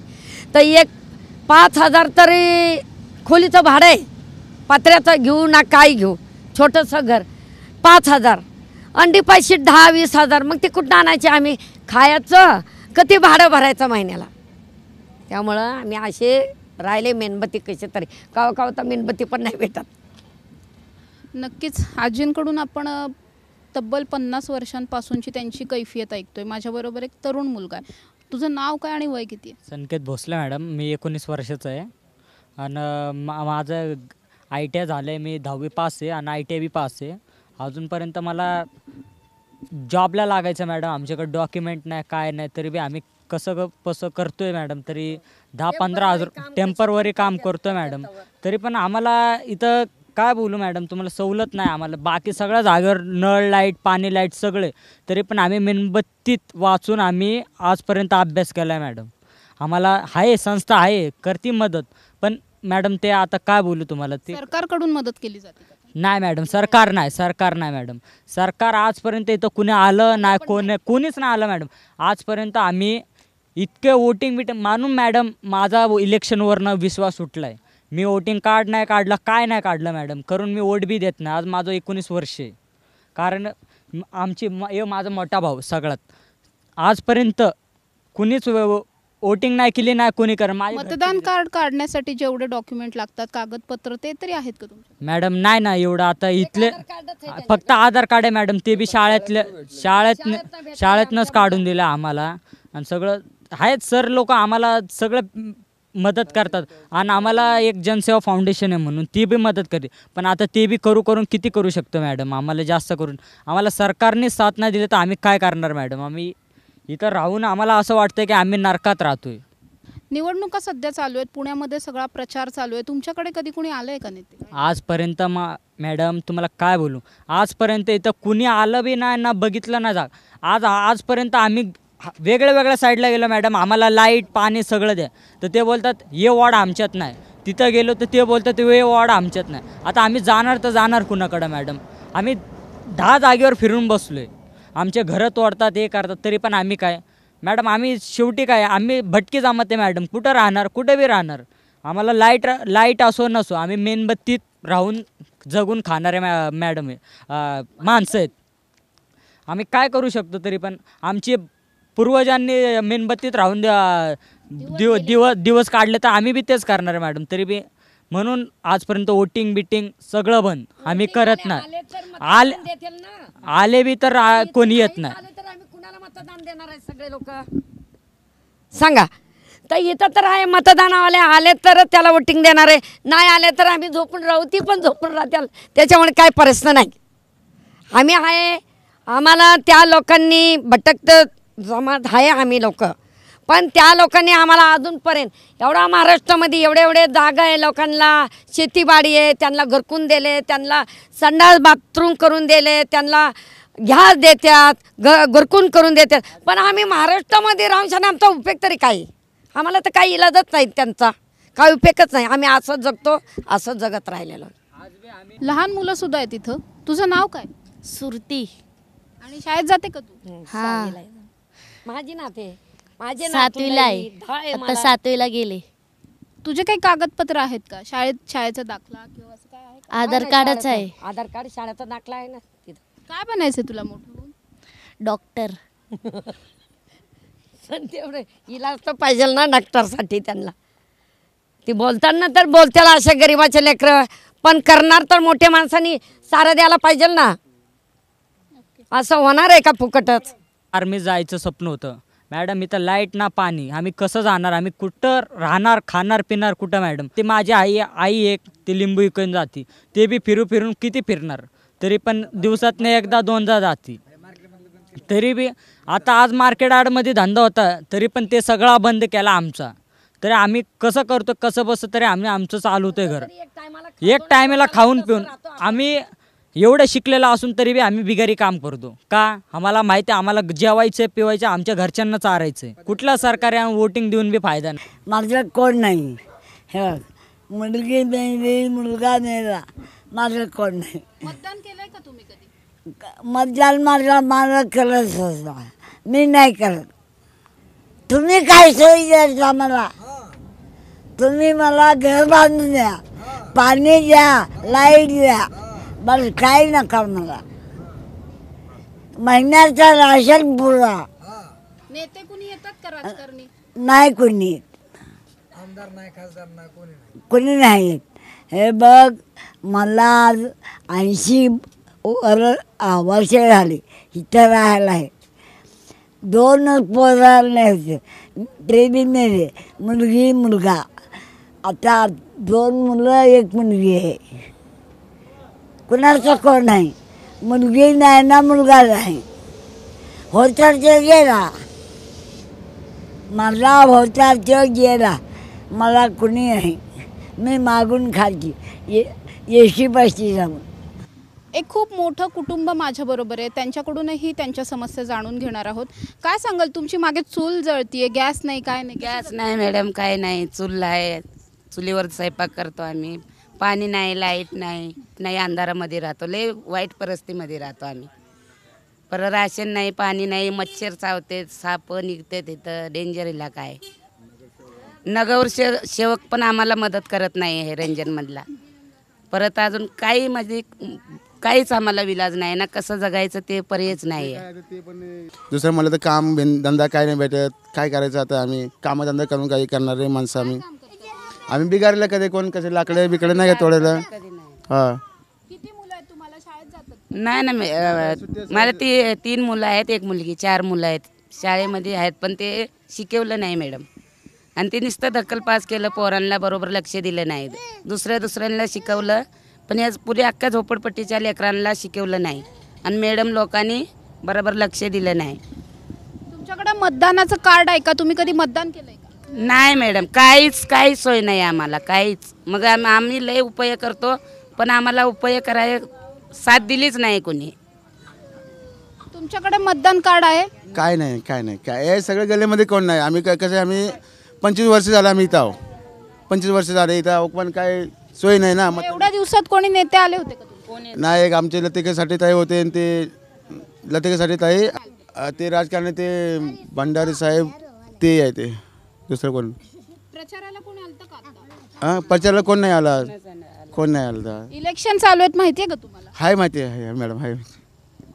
तर एक 5,000 तरी खोलीचं भाडं आहे, पत्र्याचं घेऊ ना काय घेऊ, छोटंसं घर 5,000, अंडी पैसे 10-20 हजार, मग ते कुठं आणायचे आम्ही? खायचं किती भाडं भरायचं महिन्याला? त्यामुळं आम्ही असे राहिले, मेणबत्ती कसे तरी काव तर मेणबत्ती पण नाही भेटत। नक्कीच आजींकडून आपण तब्बल 50 वर्षांपासूनची त्यांची कैफियत ऐकतोय। माझ्याबरोबर एक तरुण मुलगा आहे, तुझं नाव काय आणि वय किती आहे? संकेत भोसले मॅडम, मी 19 वर्षाचा आहे आणि माझं ITI झालं आहे, मी 10वी पास आहे आणि ITI बी पास आहे। अजूनपर्यंत मला जॉबला लागायचं मॅडम, आमच्याकडे डॉक्युमेंट नाही, काय नाही, तरी बी आम्ही कसं करतोय मॅडम, तरी 10-15 हजार टेम्परवरी काम करतोय मॅडम, तरी पण आम्हाला इथं काय बोलू मॅडम, तुम्हाला सवलत नाही आम्हाला। बाकी सगळ्या जागेवर नळ, लाईट, पाणी, लाईट सगळे, तरी पण आम्ही मेणबत्तीत वाचून आम्ही आजपर्यंत अभ्यास केला आहे मॅडम। आम्हाला आहे, संस्था आहे, करते मदत, पण मॅडम ते आता काय बोलू तुम्हाला, ते सरकारकडून मदत केली जाते का? नाही मॅडम, सरकार नाही मॅडम, सरकार आजपर्यंत इथं कुणी आलं नाही, कोणीच नाही आलं मॅडम आजपर्यंत। आम्ही इतके वोटिंग मानून मॅडम, माझा इलेक्शनवरनं विश्वास उठला आहे, मी वोटिंग कार्ड नाही काढलं, काय नाही काढलं मॅडम, करून मी वोट बी देत नाही। आज माझं 19 वर्ष आहे, कारण माझा मोठा भाऊ सगळ्यात आजपर्यंत कुणीच वोटिंग नाही केली नाही कोणी कर मतदान कार्ड काढण्यासाठी जेवढे डॉक्युमेंट लागतात कागदपत्र ते तरी आहेत का तुमचे? मॅडम नाही ना एवढं आता इथले फक्त आधार कार्ड आहे मॅडम, ते बी शाळेतनंच काढून दिलं आम्हाला. आणि सगळं आहेत सर लोक आम्हाला सगळं मदत करतात. आणि आम्हाला एक जनसेवा फाउंडेशन आहे म्हणून ती बी मदत करते. पण आता ते बी करून किती करू शकतो मॅडम? आम्हाला जास्त करून आम्हाला सरकारने साथ नाही दिली तर आम्ही काय करणार मॅडम? आम्ही इथं राहून आम्हाला असं वाटतं की आम्ही नरकात राहतोय. निवडणुका सध्या चालू आहेत, पुण्यामध्ये सगळा प्रचार चालू आहे. तुमच्याकडे कधी कोणी आलंय का नेते? आजपर्यंत मॅडम तुम्हाला काय बोलू, आजपर्यंत इथं कुणी आलं बी नाही ना बघितलं ना जा. आजपर्यंत आम्ही वेगळ्या साईडला गेलो मॅडम, आम्हाला लाईट पाणी सगळं द्या तर ते बोलतात ये वॉर्ड आमच्यात नाही. तिथं गेलो तर ते बोलतात ये वॉर्ड आमच्यात नाही. आता आम्ही जाणार कुणाकडं मॅडम? आम्ही 10 जागेवर फिरून बसलो आहे. आमचे घरं तोडतात हे करतात तरी पण आम्ही काय मॅडम? आम्ही शेवटी काय आम्ही भटकी जमात आहे मॅडम. कुठं राहणार? कुठं बी राहणार. आम्हाला लाईट असो नसो आम्ही मेणबत्तीत राहून जगून खाणारे मॅडम आहे माणसं आहेत. आम्ही काय करू शकतो? तरी पण आमची पूर्वजांनी मेणबत्तीत राहून दिवस काढले तर आम्ही बी तेच करणार आहे मॅडम. तरी बी म्हणून आजपर्यंत वोटिंग बिटिंग सगळं बंद आम्ही करत नाही. आले बी तर कोणी येत नाही. मतदान देणार आहे सगळे लोक सांगा तर इथं तर आहे मतदानावाले आले तर त्याला वोटिंग देणार आहे, नाही आले तर आम्ही झोपून राहू. ती पण झोपून राहत्याल त्याच्यामुळे काय प्रश्न नाही. आम्ही आहे आम्हाला त्या लोकांनी भटकत जमात आहे आम्ही लोक. पण त्या लोकांनी आम्हाला अजूनपर्यंत एवढा महाराष्ट्रामध्ये एवढे जागा आहे लोकांना शेतीबाडी आहे त्यांना घरकुन दिले, त्यांना संडास बाथरूम करून दिले, त्यांना गॅस देतात घरकुन करून देतात. पण आम्ही महाराष्ट्रामध्ये राहून आमचा उपयोग तरी काय? आम्हाला तर काही इलाजच नाही त्यांचा, काय उपयोगच नाही. आम्ही असंच जगतो असंच जगत राहिलेलो. लहान मुलं सुद्धा आहेत तिथं. तुझं नाव काय? सुरती. आणि शाळेत जाते का तू? हा माझी नाते माझे 7वीला आहे आता 7वीला गेले. तुझे काही कागदपत्र आहेत का? शाळेचा दाखला किंवा असं काय आहे का? आधार कार्डच आहे. आधार कार्ड शाळेचा दाखला आहे ना. तिथं काय बनायचंय तुला मोठं होऊन? डॉक्टर. तेवढे इलाज तर पाहिजे ना डॉक्टरसाठी त्यांना. ती बोलताना तर बोलत्याला अशा गरिबाचे लेकरं, पण करणार तर मोठ्या माणसांनी सारं द्यायला पाहिजे ना. असं होणार आहे का फुकटच? आर्मी जायचं स्वप्न होतं मॅडम. इथं लाईट ना पाणी आम्ही कसं जाणार? आम्ही कुठं राहणार खाणार पिणार कुठं मॅडम? ते माझी आई एक ते लिंबू विकून जाते, ते बी फिरून किती फिरणार? तरी पण दिवसातनं एकदा दोनदा जाते. तरी बी आता आज मार्केट यार्डमध्ये धंदा होता तरी पण ते सगळा बंद केला आमचा. तरी आम्ही कसं करतो कसं बसतो तरी आम्ही आमचं चालू होतं घर. एक टायमाला खाऊन पिऊन आम्ही एवढं शिकलेलं असून तरी बी आम्ही बिगारी काम करतो का? आम्हाला माहिती आहे आम्हाला जेवायचं पिवायचं आमच्या घरच्यांना चारायचं आहे. कुठल्या सरकारी वोटिंग देऊन बी फायदा नाही. माझं कोण नाही. हे मुलगी नाही मुलगा नाही माझं कोण नाही. मतदान केलंय का तुम्ही कधी? मतदान मला करत होता, मी नाही करत. तुम्ही काय सोयी द्यायचा मला? तुम्ही मला घर बांधून द्या, पाणी द्या, लाईट द्या, बस काही नका मला. महिन्याचा राशन पुरा. नेते कुणी येतात का राजकारणी? नाही कोणी. आमदार नाही खासदार नाही कोणी नाही. हे बघ मला आज 80 वर्ष झाली इथं राहायला आहे. 2 पोरं नाही होते, ते बी मेले, मुलगी मुलगा. आता 2 मुलं 1 मुलगी आहे. कुणाचं कोण नाही. मुलगी नाही ना मुलगा नाही. होताचे गेला मला, होताचे गेला मला कुणी नाही. मी मागून खायची येशी बसती जाऊन. एक खूप मोठं कुटुंब माझ्याबरोबर आहे, त्यांच्याकडूनही त्यांच्या समस्या जाणून घेणार आहोत. काय सांगाल? तुमची मागे चूल जळतीये, गॅस नाही काय नाही? गॅस नाही मॅडम, काय नाही. चूल आहे, चुलीवर स्वयंपाक करतो आम्ही. पाणी नाही, लाईट नाही अंधारामध्ये राहतो. लय वाईट परिस्थितीमध्ये राहतो आम्ही. परत राशन नाही, पाणी नाही, मच्छर चावते, साप निघते, तिथं डेंजर इलाका आहे. नगरसेवक पण आम्हाला मदत करत नाही आहे रंजनमधला. परत अजून काही म्हणजे काहीच आम्हाला विलाज नाही ना, कसं जगायचं ते पर्यायच नाही आहे. दुसरं मला तर काम धंदा काय नाही भेटत. काय करायचं आता, आम्ही कामधंदा करून काही करणारे माणसं आम्ही बिगारलं कधी कोण कसे लाकडे बिकडे नाही का तोडायला. हां नाही ना, मला 3 मुलं आहेत, 1 मुलगी, 4 मुलं आहेत. शाळेमध्ये आहेत पण ते शिकवलं नाही मॅडम. आणि ते नुसतं दखल पास केलं, पोरांना बरोबर लक्ष दिलं नाही. दुसऱ्यांना शिकवलं पण या पुऱ्या अख्ख्या झोपडपट्टीच्या लेकरांना शिकवलं नाही. आणि मॅडम लोकांनी बरोबर लक्ष दिलं नाही. तुमच्याकडे मतदानाचं कार्ड आहे का? तुम्ही कधी मतदान केलंय का? नाही मॅडम, काहीच सोय नाही आम्हाला, काहीच. मग आम्ही लय उपाय करतो पण आम्हाला उपाय करायला साथ दिलीच नाही कोणी. तुमच्याकडे मतदान कार्ड आहे? काय नाही काय सगळ्या गल्लीमध्ये कोण नाही. आम्ही कसं आम्ही 25 वर्ष झालं आम्ही इथं आहो. 25 वर्ष झाले इथं आहो पण काय सोय नाही ना. एवढ्या दिवसात कोणी नेते आले होते का? नाही, एक आमचे लतिकेसाठी ताई होते आणि ते लतिकेसाठी ताई ते राजकारणी ते भंडारी साहेब ते आहे. ते दुसरं कोण प्रचाराला कोण आलतं का आता? हां, प्रचाराला कोण नाही आला. इलेक्शन चालू आहेत, माहितीये का तुम्हाला? हाय माहिती आहे मॅडम, हाय.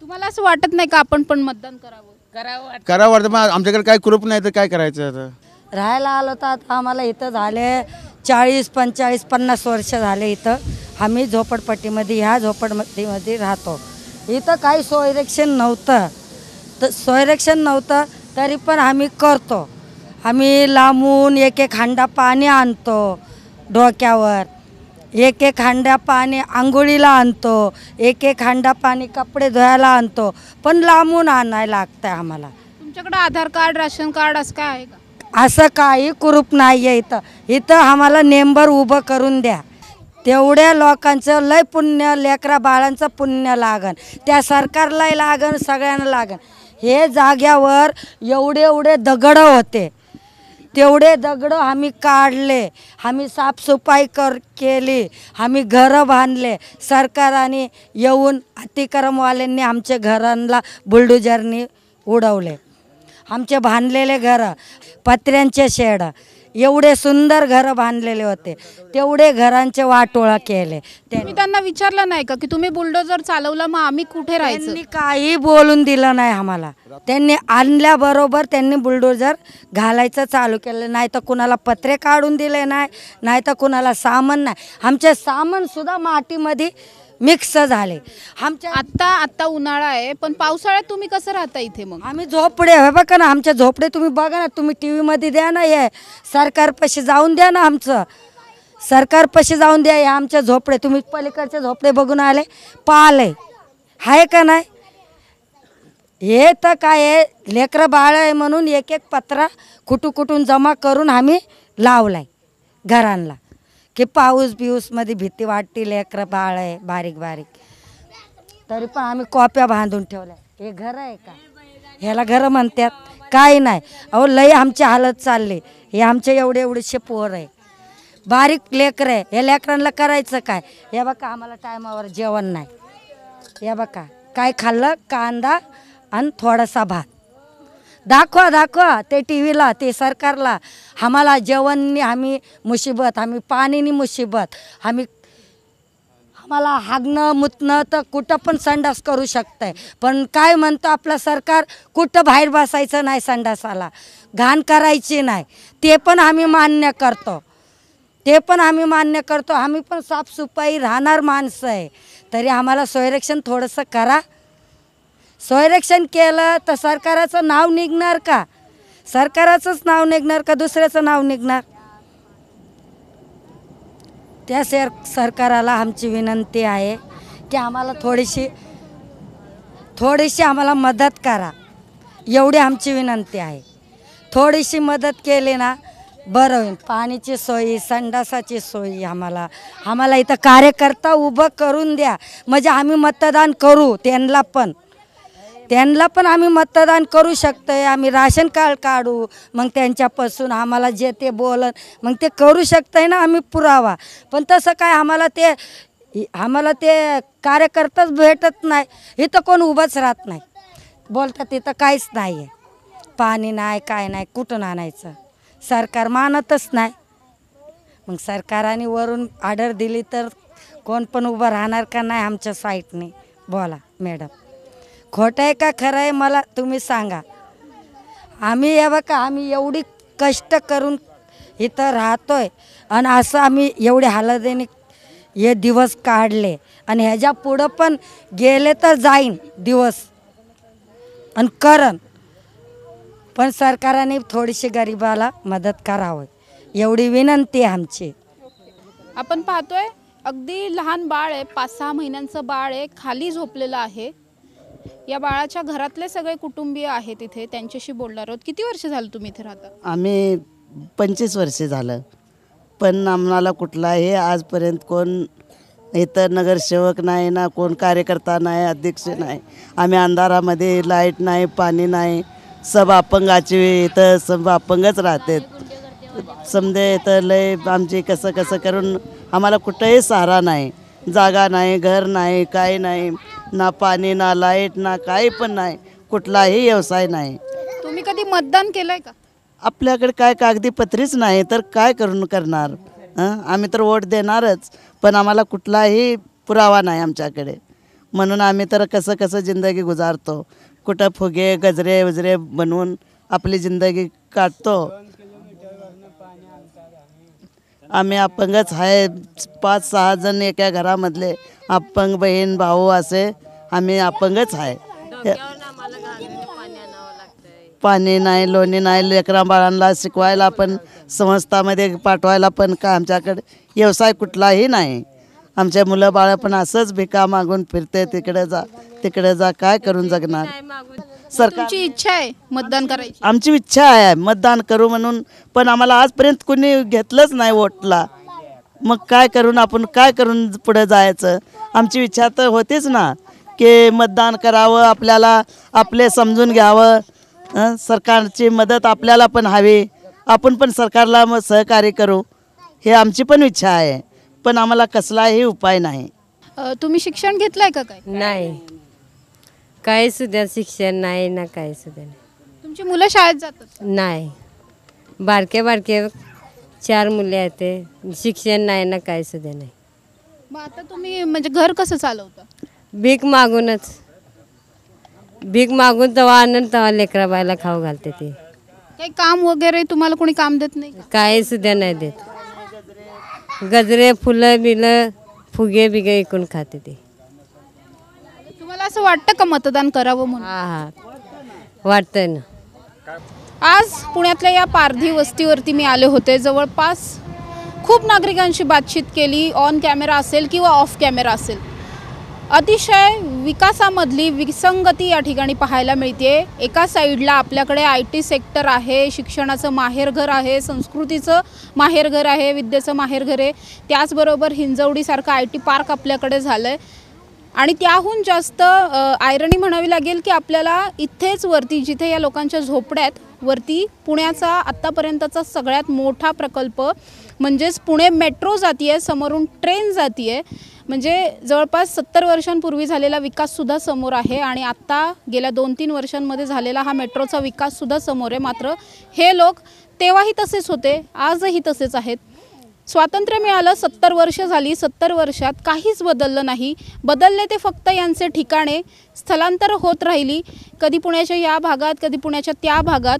तुम्हाला असं वाटत नाही का आपण पण मतदान करावं वाटतं पण आमच्याकडे काय कुरूप नाही तर काय करायचं आता. राहायला आलो तर आता आम्हाला इथं झाले 40, 45, 50 वर्ष झाले इथं. आम्ही झोपडपट्टीमध्ये ह्या झोपडपट्टीमध्ये राहतो. इथं काही सोयरेक्षण नव्हतं तरी पण आम्ही करतो. आम्ही लांबून एक हांडा पाणी आणतो डोक्यावर, एक हांडा पाणी आंघोळीला आणतो, एक हांडा पाणी कपडे धुवायला आणतो. पण लांबून आणायला लागतं आम्हाला. तुमच्याकडे आधार कार्ड, राशन कार्ड असं काय आहे का? असं काही कुरूप नाही आहे इथं आम्हाला नेंबर उभं करून द्या. तेवढ्या लोकांचं लय पुण्य, लेकरा बाळांचं पुण्य लागन, त्या सरकारलाही लागन, सगळ्यांना लागन. हे जाग्यावर एवढे दगड होते, तेवढे दगड आम्ही काढले, आम्ही साफसफाई केली, आम्ही घरं बांधले. सरकारने येऊन अतिक्रमवाल्यांनी आमच्या घरांना बुलडोजरनी उडवले. आमचे बांधलेले घरं, पत्र्यांचे शेड, एवढे सुंदर घरं बांधलेले होते, तेवढे घरांचे वाटोळा केले. तुम्ही त्यांना विचारलं नाही का की तुम्ही बुलडोजर चालवला मग आम्ही कुठे राहायचं? त्यांनी काही बोलून दिलं नाही आम्हाला. त्यांनी आणल्याबरोबर त्यांनी बुलडोजर घालायचं चालू केलं. नाही तर कुणाला पत्रे काढून दिले नाही तर कुणाला सामान नाही. आमचे सामान सुद्धा मातीमध्ये मिक्स झाले. आमच्या आता उन्हाळा आहे पण पावसाळ्यात तुम्ही कसं राहता इथे? मग आम्ही झोपडे हे बघा ना, आमचे झोपडे तुम्ही बघा ना, तुम्ही TV मध्ये द्या ना, हे सरकारपाशी जाऊन द्या ना, आमचं सरकारपाशी जाऊन द्या. हे आमचे झोपडे तुम्ही पलीकडचे झोपडे बघून आले पाहिले आहे का नाही? हे तर काय आहे, लेकरं बाळ आहे म्हणून एक पत्रा कुठून जमा करून आम्ही लावलाय घरांना की पाऊस मध्ये भीती वाटते, लेकरं बाळ आहे बारीक तरी पण आम्ही कॉप्या बांधून ठेवल्या. हे घर आहे का? ह्याला घरं म्हणतात? काही नाही. अहो लय आमची हालत चालली. हे आमचे एवढेशे पोर आहे, बारीक लेकरं आहे. या लेकरांना करायचं काय? हे बघा आम्हाला टायमावर जेवण नाही. हे बघा काय खाल्लं, कांदा आणि थोडासा भात. दाखवा ते TV ते सरकारला. आम्हाला जेवणनी आम्ही मुसीबत, आम्ही पाणीनी मुसीबत, आम्हाला हागणं मुतणं तर कुठं पण संडास करू शकतंय. पण काय म्हणतं आपलं सरकार, कुठं बाहेर बसायचं नाही, संडासाला घाण करायची नाही. ते पण आम्ही मान्य करतो. आम्ही पण साफसफाई राहणार माणसं आहे. तरी आम्हाला सोयरेक्षण थोडंसं करा. सोयरेक्षण केलं तर सरकाराचं नाव निघणार का? सरकाराचंच नाव निघणार का दुसऱ्याचं नाव निघणार? त्या सरकाराला आमची विनंती आहे की आम्हाला थोडीशी आम्हाला मदत करा. एवढी आमची विनंती आहे. थोडीशी मदत केली ना बरं होईल. पाण्याची सोयी, संडासाची सोयी आम्हाला इथं कार्यकर्ता उभं करून द्या. म्हणजे आम्ही मतदान करू. त्यांना पण आम्ही मतदान करू शकतोय. आम्ही राशन कार्ड काढू, मग त्यांच्यापासून आम्हाला जे ते बोलन मग ते करू शकतोय ना आम्ही पुरावा. पण तसं काय आम्हाला ते कार्यकर्ताच भेटत नाही. इथं कोण उभंच राहत नाही. बोलतात इथं काहीच नाही आहे, पाणी नाही, काय नाही, कुठून आणायचं? सरकार मानतच नाही. मग सरकारने वरून ऑर्डर दिली तर कोण पण उभं राहणार का नाही आमच्या साईटने? बोला मॅडम, खोटं आहे का खरं आहे मला तुम्ही सांगा. आम्ही हे बघा, आम्ही एवढी कष्ट करून इथं राहतोय आणि असं आम्ही एवढे हालतीने हे दिवस काढले आणि ह्याच्या पुढं पण गेले तर जाईन दिवस आणि करन, पण सरकारने थोडीशी गरिबाला मदत करावी एवढी विनंती आहे आमची. आपण पाहतोय अगदी लहान बाळ आहे, 5-6 महिन्यांचं बाळ आहे, खाली झोपलेलं आहे. या बाळाच्या घरातले सगळे कुटुंबीय आहेत इथे, त्यांच्याशी बोलणार आहोत. किती वर्ष झालं तुम्ही इथे राहता? आम्ही 25 वर्षे झालं, पण आम्हाला कुठलाही आजपर्यंत कोण इथं नगरसेवक नाही ना, कोण कार्यकर्ता नाही, अध्यक्ष नाही. आम्ही अंधारामध्ये, लाईट नाही, पाणी नाही, सब अपंगाचे इथं सब अपंगच राहतात. समजे इथं लय आमची कसं कसं करून आम्हाला कुठंही सहारा नाही, जागा नाही, घर नाही, काही नाही, ना पाणी ना लाईट ना काही पण नाही, कुठलाही व्यवसाय नाही. तुम्ही कधी मतदान केलंय का? आपल्याकडे काय कागदीपत्रीच नाही तर काय करून करणार. आम्ही तर वोट देणारच, पण आम्हाला कुठलाही पुरावा नाही आमच्याकडे, म्हणून आम्ही तर कसं कसं जिंदगी गुजारतो. कुठं फुगे गजरे वजरे बनवून आपली जिंदगी काढतो. आम्ही अपंगच आहे, 5-6 जण एका घरामधले अपंग बहीण भाऊ असे आम्ही अपंगच आहे. पाणी नाही, लोणी नाही, लेकरा बाळांना शिकवायला पण संस्थामध्ये पाठवायला पण का आमच्याकडे व्यवसाय कुठलाही नाही. आमचे मुलं बाळं पण असंच भिका मागून फिरते, तिकडे जा काय करून जगणार. तुमची इच्छा आहे मतदान करायची? आमची इच्छा आहे मतदान करू म्हणून, पण आम्हाला आजपर्यंत कुणी घेतलंच नाही वोटला. मग काय करून आपण काय करून पुढे जायचं. आमची इच्छा तर होतीच ना की मतदान करावं, आपल्याला आपले समजून घ्यावं, सरकारची मदत आपल्याला पण हवी, आपण पण सरकारला मग सहकार्य करू, हे आमची पण इच्छा आहे, पण आम्हाला कसलाही उपाय नाही. तुम्ही शिक्षण घेतलंय का? काय नाही, काही सुद्धा शिक्षण नाही ना, काही सुद्धा नाही. तुमची मुलं शाळेत जातात? नाही, बारके बारके 4 मुले आहेत, शिक्षण नाही ना, काही सुद्धा नाही. मग आता तुम्ही म्हणजे घर कसं चालवता? भीक मागूनच, भीक मागून तेव्हा आणून तेव्हा लेकरा बायला खाऊ घालते. ते काही काम वगैरे तुम्हाला कोणी काम देत नाही? काही सुद्धा नाही देत. गजरे फुलं बिलं फुगे बिगे इकून खाते. ते तुम्हाला असं वाटतं का मतदान करावं म्हणून? हा, वाटतंय ना. आज पुण्यातल्या या पारधी वस्तीवरती मी आले होते. जवळपास खूप नागरिकांशी बातचीत केली, ऑन कॅमेरा असेल किंवा ऑफ कॅमेरा असेल. अतिशय विकासामधली विसंगती या ठिकाणी पाहायला मिळते. एका साईडला आपल्याकडे IT सेक्टर आहे, शिक्षणाचं माहेरघर आहे, संस्कृतीचं माहेरघर आहे, विद्येचं माहेरघर आहे. त्याचबरोबर हिंजवडीसारखं IT पार्क आपल्याकडे झालं आहे. आणि त्याहून जास्त आयरणी म्हणावी लागेल की आपल्याला इथेच वरती, जिथे या लोकांच्या झोपड्यात वरती, पुण्याचा आत्तापर्यंतचा सगळ्यात मोठा प्रकल्प म्हणजेच पुणे मेट्रो जाती आहे, समोरून ट्रेन जाती आहे. म्हणजे जवळपास 70 वर्षांपूर्वी झालेला विकाससुद्धा समोर आहे आणि आत्ता गेल्या 2-3 वर्षांमध्ये झालेला हा मेट्रोचा विकाससुद्धा समोर आहे. मात्र हे लोक तेव्हाही तसेच होते, आजही तसेच आहेत. स्वातंत्र्य मिळालं, 70 वर्ष झाली, 70 वर्षात काहीच बदललं नाही. बदलले ते फक्त यांचे ठिकाणे, स्थलांतर होत राहिली, कधी पुण्याच्या या भागात, कधी पुण्याच्या त्या भागात.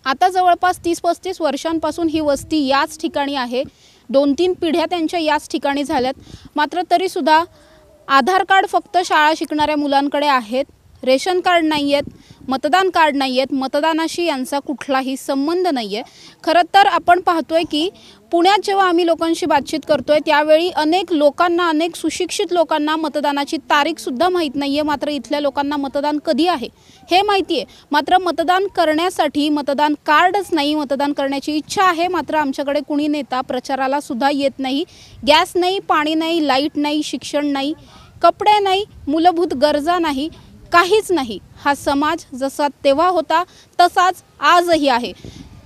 आता जवळपास 30-35 वर्षांपासून ही वस्ती याच ठिकाणी आहे. 2-3 पिढ्या त्यांच्या याच ठिकाणी झाल्यात. मात्र तरीसुद्धा आधार कार्ड फक्त शाळा शिकणाऱ्या मुलांकडे आहेत, रेशन कार्ड नाही आहेत, मतदान कार्ड नाही आहेत, मतदानाशी यांचा कुठलाही संबंध नाही आहे. खरं तर आपण पाहतोय की पुण्यात जेव्हा आम्ही लोकांशी बातचीत करतोय त्यावेळी अनेक लोकांना, अनेक सुशिक्षित लोकांना मतदानाची तारीखसुद्धा माहीत नाही आहे. मात्र इथल्या लोकांना मतदान कधी आहे हे माहिती आहे. मात्र मतदान करण्यासाठी मतदान कार्डच नाही, मतदान करण्याची इच्छा आहे, मात्र आमच्याकडे कुणी नेता प्रचाराला सुद्धा येत नाही. गॅस नाही, पाणी नाही, लाईट नाही, शिक्षण नाही, कपडे नाही, मूलभूत गरजा नाही, काहीच नाही. हा समाज जसा तेव्हा होता तसाच आजही आहे.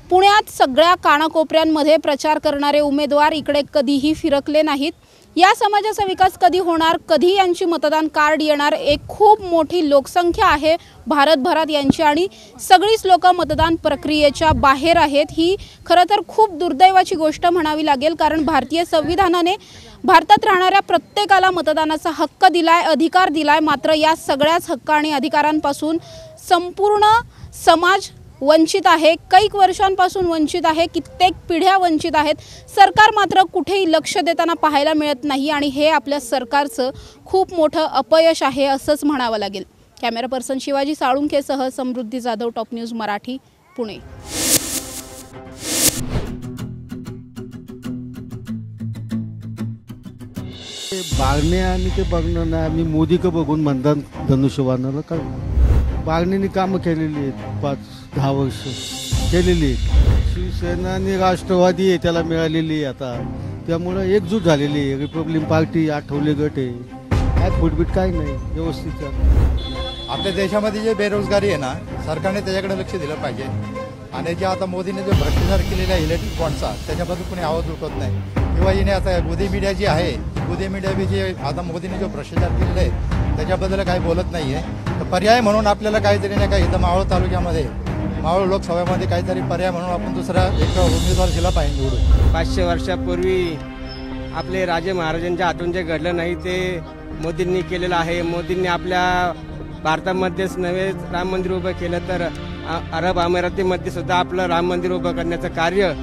पुण्यात सगळ्या कानाकोपऱ्यांमध्ये प्रचार करणारे उमेदवार इकडे कधीही फिरकले नाहीत. या समाजाचा विकास कधी होणार, कधी यांची मतदान कार्ड येणार, एक खूप मोठी लोकसंख्या आहे भारतभरात यांची आणि सगळीच लोक मतदान प्रक्रियेच्या बाहेर आहेत। ही खरं तर खूप दुर्दैवाची गोष्ट म्हणावी लागेल, कारण भारतीय संविधानाने भारतात राहणाऱ्या प्रत्येकाला मतदानाचा हक्क दिलाय, अधिकार दिलाय, मात्र या सगळ्याच हक्क आणि अधिकारांपासून संपूर्ण समाज वंचित आहे, कैक वर्षांपासून वंचित आहे, कित्येक पिढ्या वंचित आहेत। सरकार मात्र कुठेही लक्ष देताना पाहायला मिळत नाही आणि हे आपल्या सरकारचं खूप मोठं अपयश आहे असंच म्हणावं लागेल। कॅमेरा पर्सन शिवाजी साळुंखेसह समृद्धी जाधव, टॉप न्यूज मराठी, पुणे। बागणे आणि ते बघणं नाही, आम्ही मोदी का बघून मतदान धनुष्यबाणाला करणार। बागणेने कामं केलेली आहेत, 5-10 वर्ष केलेली आहेत। शिवसेना आणि राष्ट्रवादी आहे त्याला मिळालेली आहे आता, त्यामुळं एकजूट झालेली आहे। रिपब्लिकन पार्टी, आठवले गट आहे, काय फुटबीट काय नाही, व्यवस्थित चालतं। आपल्या देशामध्ये जे बेरोजगारी आहे ना, सरकारने त्याच्याकडे लक्ष दिलं पाहिजे। आणि जे आता मोदीने जो भ्रष्टाचार केलेला आहे इलेक्ट्रिक बॉन्डचा, त्याच्याबद्दल कोणी आवाज उठवत नाही। किंवा हिने आता गोदी मीडिया जी आहे, गोदी मीडिया बी जे आता मोदीने जो भ्रष्टाचार केलेला आहे त्याच्याबद्दल काही बोलत नाही आहे। तर पर्याय म्हणून आपल्याला काहीतरी नाही का, इथं मावळ तालुक्यामध्ये, मावळ लोकसभेमध्ये काहीतरी पर्याय म्हणून आपण दुसरा एक उमेदवार दिला पाहिजे निवडून। 500 वर्षापूर्वी आपले राजे महाराजांच्या हातून जे घडलं नाही ते मोदींनी केलेलं आहे। मोदींनी आपल्या भारतामध्येच नव्हे राम मंदिर उभं केलं, तर अरब अमिरातीमध्ये सुद्धा आपलं राम मंदिर उभं करण्याचं कार्य।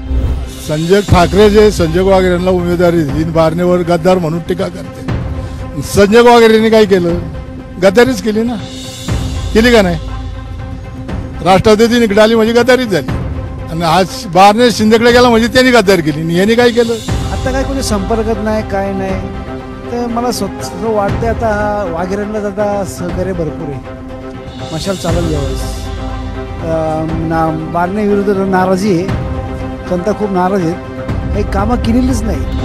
संजय ठाकरे जे संजय वाघेरे यांना उमेदवारी दिली, बारणेवर गद्दार म्हणून टीका करते। संजय वाघेरेंनी काय केलं? गद्दारीच केली ना, केली का नाही? राष्ट्रवादी निकडे आली म्हणजे गद्दारीच झाली, आणि आज बारणे शिंदेकडे गेला म्हणजे त्यांनी गद्दारी केली। यांनी काय केलं? आता काय कोणी संपर्कात नाही, काय नाही, तर मला स्वतः वाटते आता वाघेरेंना आता सहकार्य भरपूर आहे, मशाल चालेल यावेळेस। बारणे विरुद्ध नाराजी आहे, जनता खूप नाराज आहेत, काही कामं केलेलीच नाही।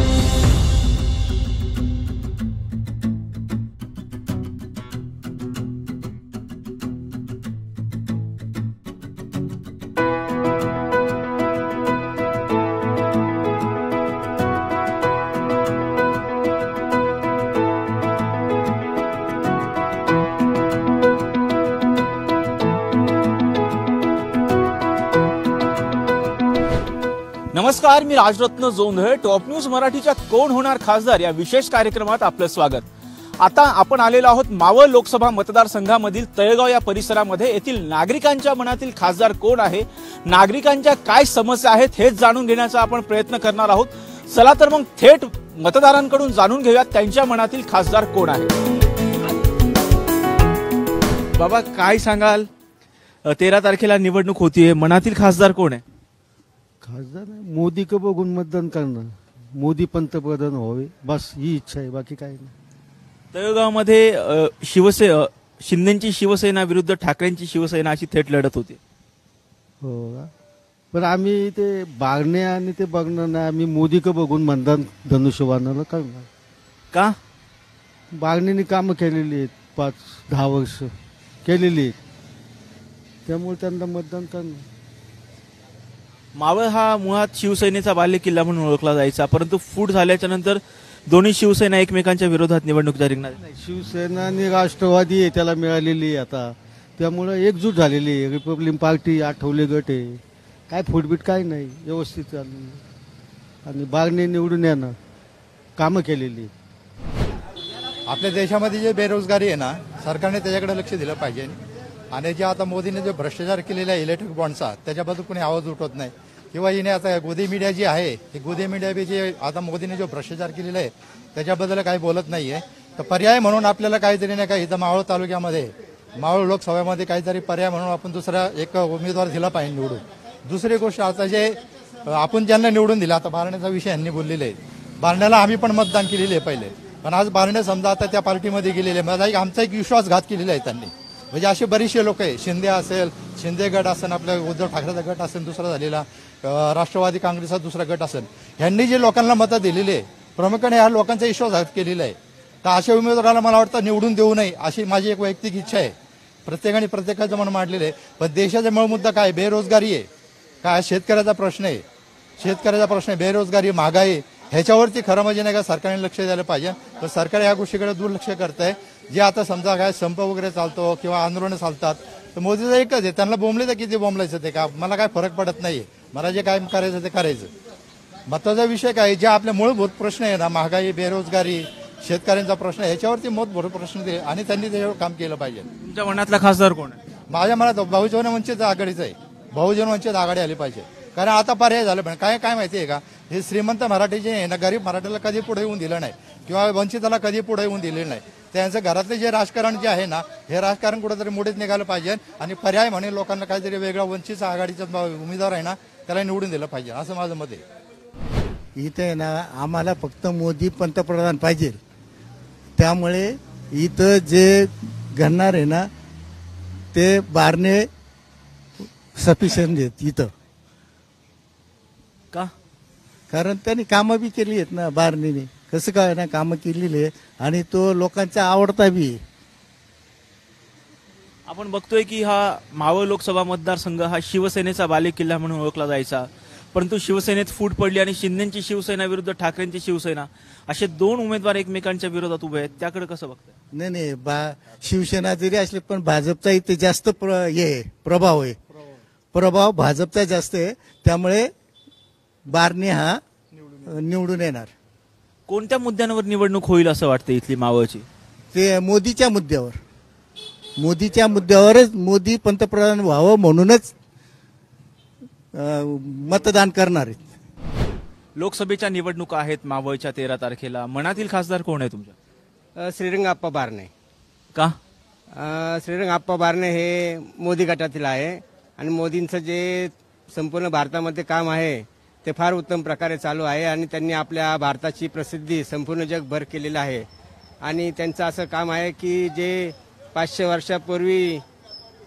नमस्कार, मी राजरत्न जोंधळे, टॉप न्यूज मराठीच्या कोण होणार खासदार या विशेष कार्यक्रमात आपलं स्वागत। आता आपण आलेलो आहोत मावळ लोकसभा मतदारसंघामधील तळेगाव या परिसरामध्ये। येथील नागरिकांच्या मनातील खासदार कोण आहे, नागरिकांच्या काय समस्या आहेत हेच जाणून घेण्याचा आपण प्रयत्न करणार आहोत। चला तर मग थेट मतदारांकडून जाणून घेऊयात त्यांच्या मनातील खासदार कोण आहे। बाबा काय सांगाल, 13 तारखेला निवडणूक होतीये, मनातील खासदार कोण आहे? खासदार मोदी का बघून मतदान करणार, मोदी पंतप्रधान व्हावे, बस ही इच्छा आहे, बाकी काही नाही। तळेगावमध्ये शिंदेची शिवसेना विरुद्ध ठाकरेंची शिवसेना अशी थेट लढत होती। हो का? पण आम्ही ते बागणे आणि ते बघणं नाही, आम्ही मोदी का बघून मतदान धनुष्यबाणाला करणार। का? बागणेने कामं केलेली आहेत, 5-10 वर्ष केलेली आहेत, त्यामुळे त्यांना मतदान करणार। मावळ हा मुळात शिवसेनेचा बालेकिल्ला म्हणून ओळखला जायचा, परंतु फूट झाल्याच्या नंतर दोन्ही शिवसेना एकमेकांच्या विरोधात निवडणूक जिंकणार। शिवसेना आणि राष्ट्रवादी आहे त्याला मिळालेली आहे आता, त्यामुळं एकजूट झालेली आहे। रिपब्लिकन पार्टी, आठवले गट आहे, काय फुटबीट काय नाही, व्यवस्थित चाललं। आणि बागणे निवडून येणार, कामं केलेली। आपल्या देशामध्ये जे बेरोजगारी आहे ना, सरकारने त्याच्याकडे लक्ष दिलं पाहिजे। आणि जे आता मोदीने जो भ्रष्टाचार केलेला आहे इलेक्ट्रिक बॉन्डचा, त्याच्याबद्दल कोणी आवाज उठवत नाही। किंवा हिने आता गोदी मीडिया जी आहे, ही गोदी मीडिया बी जे आता मोदीने जो भ्रष्टाचार केलेला आहे त्याच्याबद्दल काही बोलत नाही आहे। तर पर्याय म्हणून आपल्याला काहीतरी नाही का, इथं मावळ तालुक्यामध्ये, मावळ लोकसभेमध्ये काहीतरी पर्याय म्हणून आपण दुसरा एक उमेदवार दिला पाहिजे निवडून। दुसरी गोष्ट, आता जे आपण ज्यांना निवडून दिलं, आता बारण्याचा विषय यांनी बोललेला आहे, बारण्याला आम्ही पण मतदान केलेले आहे पहिले, पण आज बारणे समजा आता त्या पार्टीमध्ये गेलेले, माझा आमचा एक विश्वासघात केलेला आहे त्यांनी। म्हणजे असे बरेचसे लोक आहे, शिंदे असेल, शिंदे गट असेल, आपल्या उद्धव ठाकरेचा गट असेल दुसरा झालेला, राष्ट्रवादी काँग्रेसचा दुसरा गट असेल, ह्यांनी जे लोकांना मतं दिलेली आहे, प्रामुख्याने ह्या लोकांचा विश्वासघात केलेला आहे। तर अशा उमेदवाराला मला वाटतं निवडून देऊ नये, अशी माझी एक वैयक्तिक इच्छा आहे। प्रत्येकाने प्रत्येकाचं मन मांडलेलं आहे, पण देशाचा मूळ मुद्दा काय? बेरोजगारी आहे, काय शेतकऱ्याचा प्रश्न आहे, शेतकऱ्याचा प्रश्न आहे, बेरोजगारी, महागाई, ह्याच्यावरती खरं म्हणजे नाही का सरकारने लक्ष द्यायला पाहिजे. तर सरकार या गोष्टीकडे दुर्लक्ष करत आहे. जे आता समजा काय संप वगैरे चालतो किंवा आंदोलनं चालतात तर मोदीचं एकच आहे, त्यांना बोंबले तर किती बोंबलायचं ते का मला काय फरक पडत नाहीये, मला जे काय करायचं ते करायचं. महत्वाचा विषय काय, जे आपले मूलभूत प्रश्न आहे ना, महागाई, बेरोजगारी, शेतकऱ्यांचा प्रश्न, ह्याच्यावरती महत्त्वपूर्ण प्रश्न दे आणि त्यांनी त्याच्यावर काम केलं पाहिजे. तुमच्या मनातला खासदार कोण आहे? माझ्या मनात बहुजन वंचित आघाडीचं आहे. बहुजन वंचित आघाडी आली पाहिजे, कारण आता पर्याय झालं. पण काय काय माहिती आहे का, हे श्रीमंत मराठी जे आहे ना, गरीब मराठीला कधी पुढे येऊन दिलं नाही किंवा वंचिताला कधी पुढे येऊन दिलेलं नाही. त्यांचं घरातले जे राजकारण जे आहे ना, हे राजकारण कुठेतरी मोडीत निघालं पाहिजे आणि पर्याय म्हणून लोकांना काहीतरी वेगळा वंचित आघाडीचा उमेदवार आहे ना, त्याला निवडून दिलं पाहिजे, असं माझं मत आहे. इथे आहे ना, आम्हाला फक्त मोदी पंतप्रधान पाहिजे. त्यामुळे इथं जे घडणार आहे ना, ते बारणे सफिशियंट आहेत इथं. का? कारण त्यांनी कामं बी केली आहेत ना, बारणीने कसं काय ना कामं केलेली आहे आणि तो लोकांचा आवडता बी आहे. आपण बघतोय की हा मावळ लोकसभा मतदारसंघ हा शिवसेनेचा बालेकिल्ला म्हणून ओळखला जायचा, परंतु शिवसेनेत फूट पडली आणि शिंदेची शिवसेना विरुद्ध ठाकरेंची शिवसेना असे दोन उमेदवार एकमेकांच्या विरोधात उभे आहेत. त्याकडे कसं बघताय? नाही शिवसेना जरी असली पण भाजपचा इथे जास्त प्रभाव आहे. प्रभाव भाजपचा जास्त आहे, त्यामुळे बारणे हा निवडून येणार. कोणत्या मुद्द्यांवर निवडणूक होईल असं वाटतं इथली मावळची? ते मोदीच्या मुद्द्यावरच मोदी पंतप्रधान व्हावं म्हणूनच मतदान करणार आहेत. लोकसभेच्या निवडणुका आहेत मावळच्या 13 तारखेला. मनातील खासदार कोण आहे तुमच्या? श्रीरंगाप्पा बारणे. का? श्रीरंगाप्पा बारणे हे मोदी गटातील आहे आणि मोदींचं जे संपूर्ण भारतामध्ये काम आहे ते फार उत्तम प्रकारे चालू आहे आणि त्यांनी आपल्या भारताची प्रसिद्धी संपूर्ण जगभर केलेली आहे. आणि त्यांचं असं काम आहे की जे 500 वर्षापूर्वी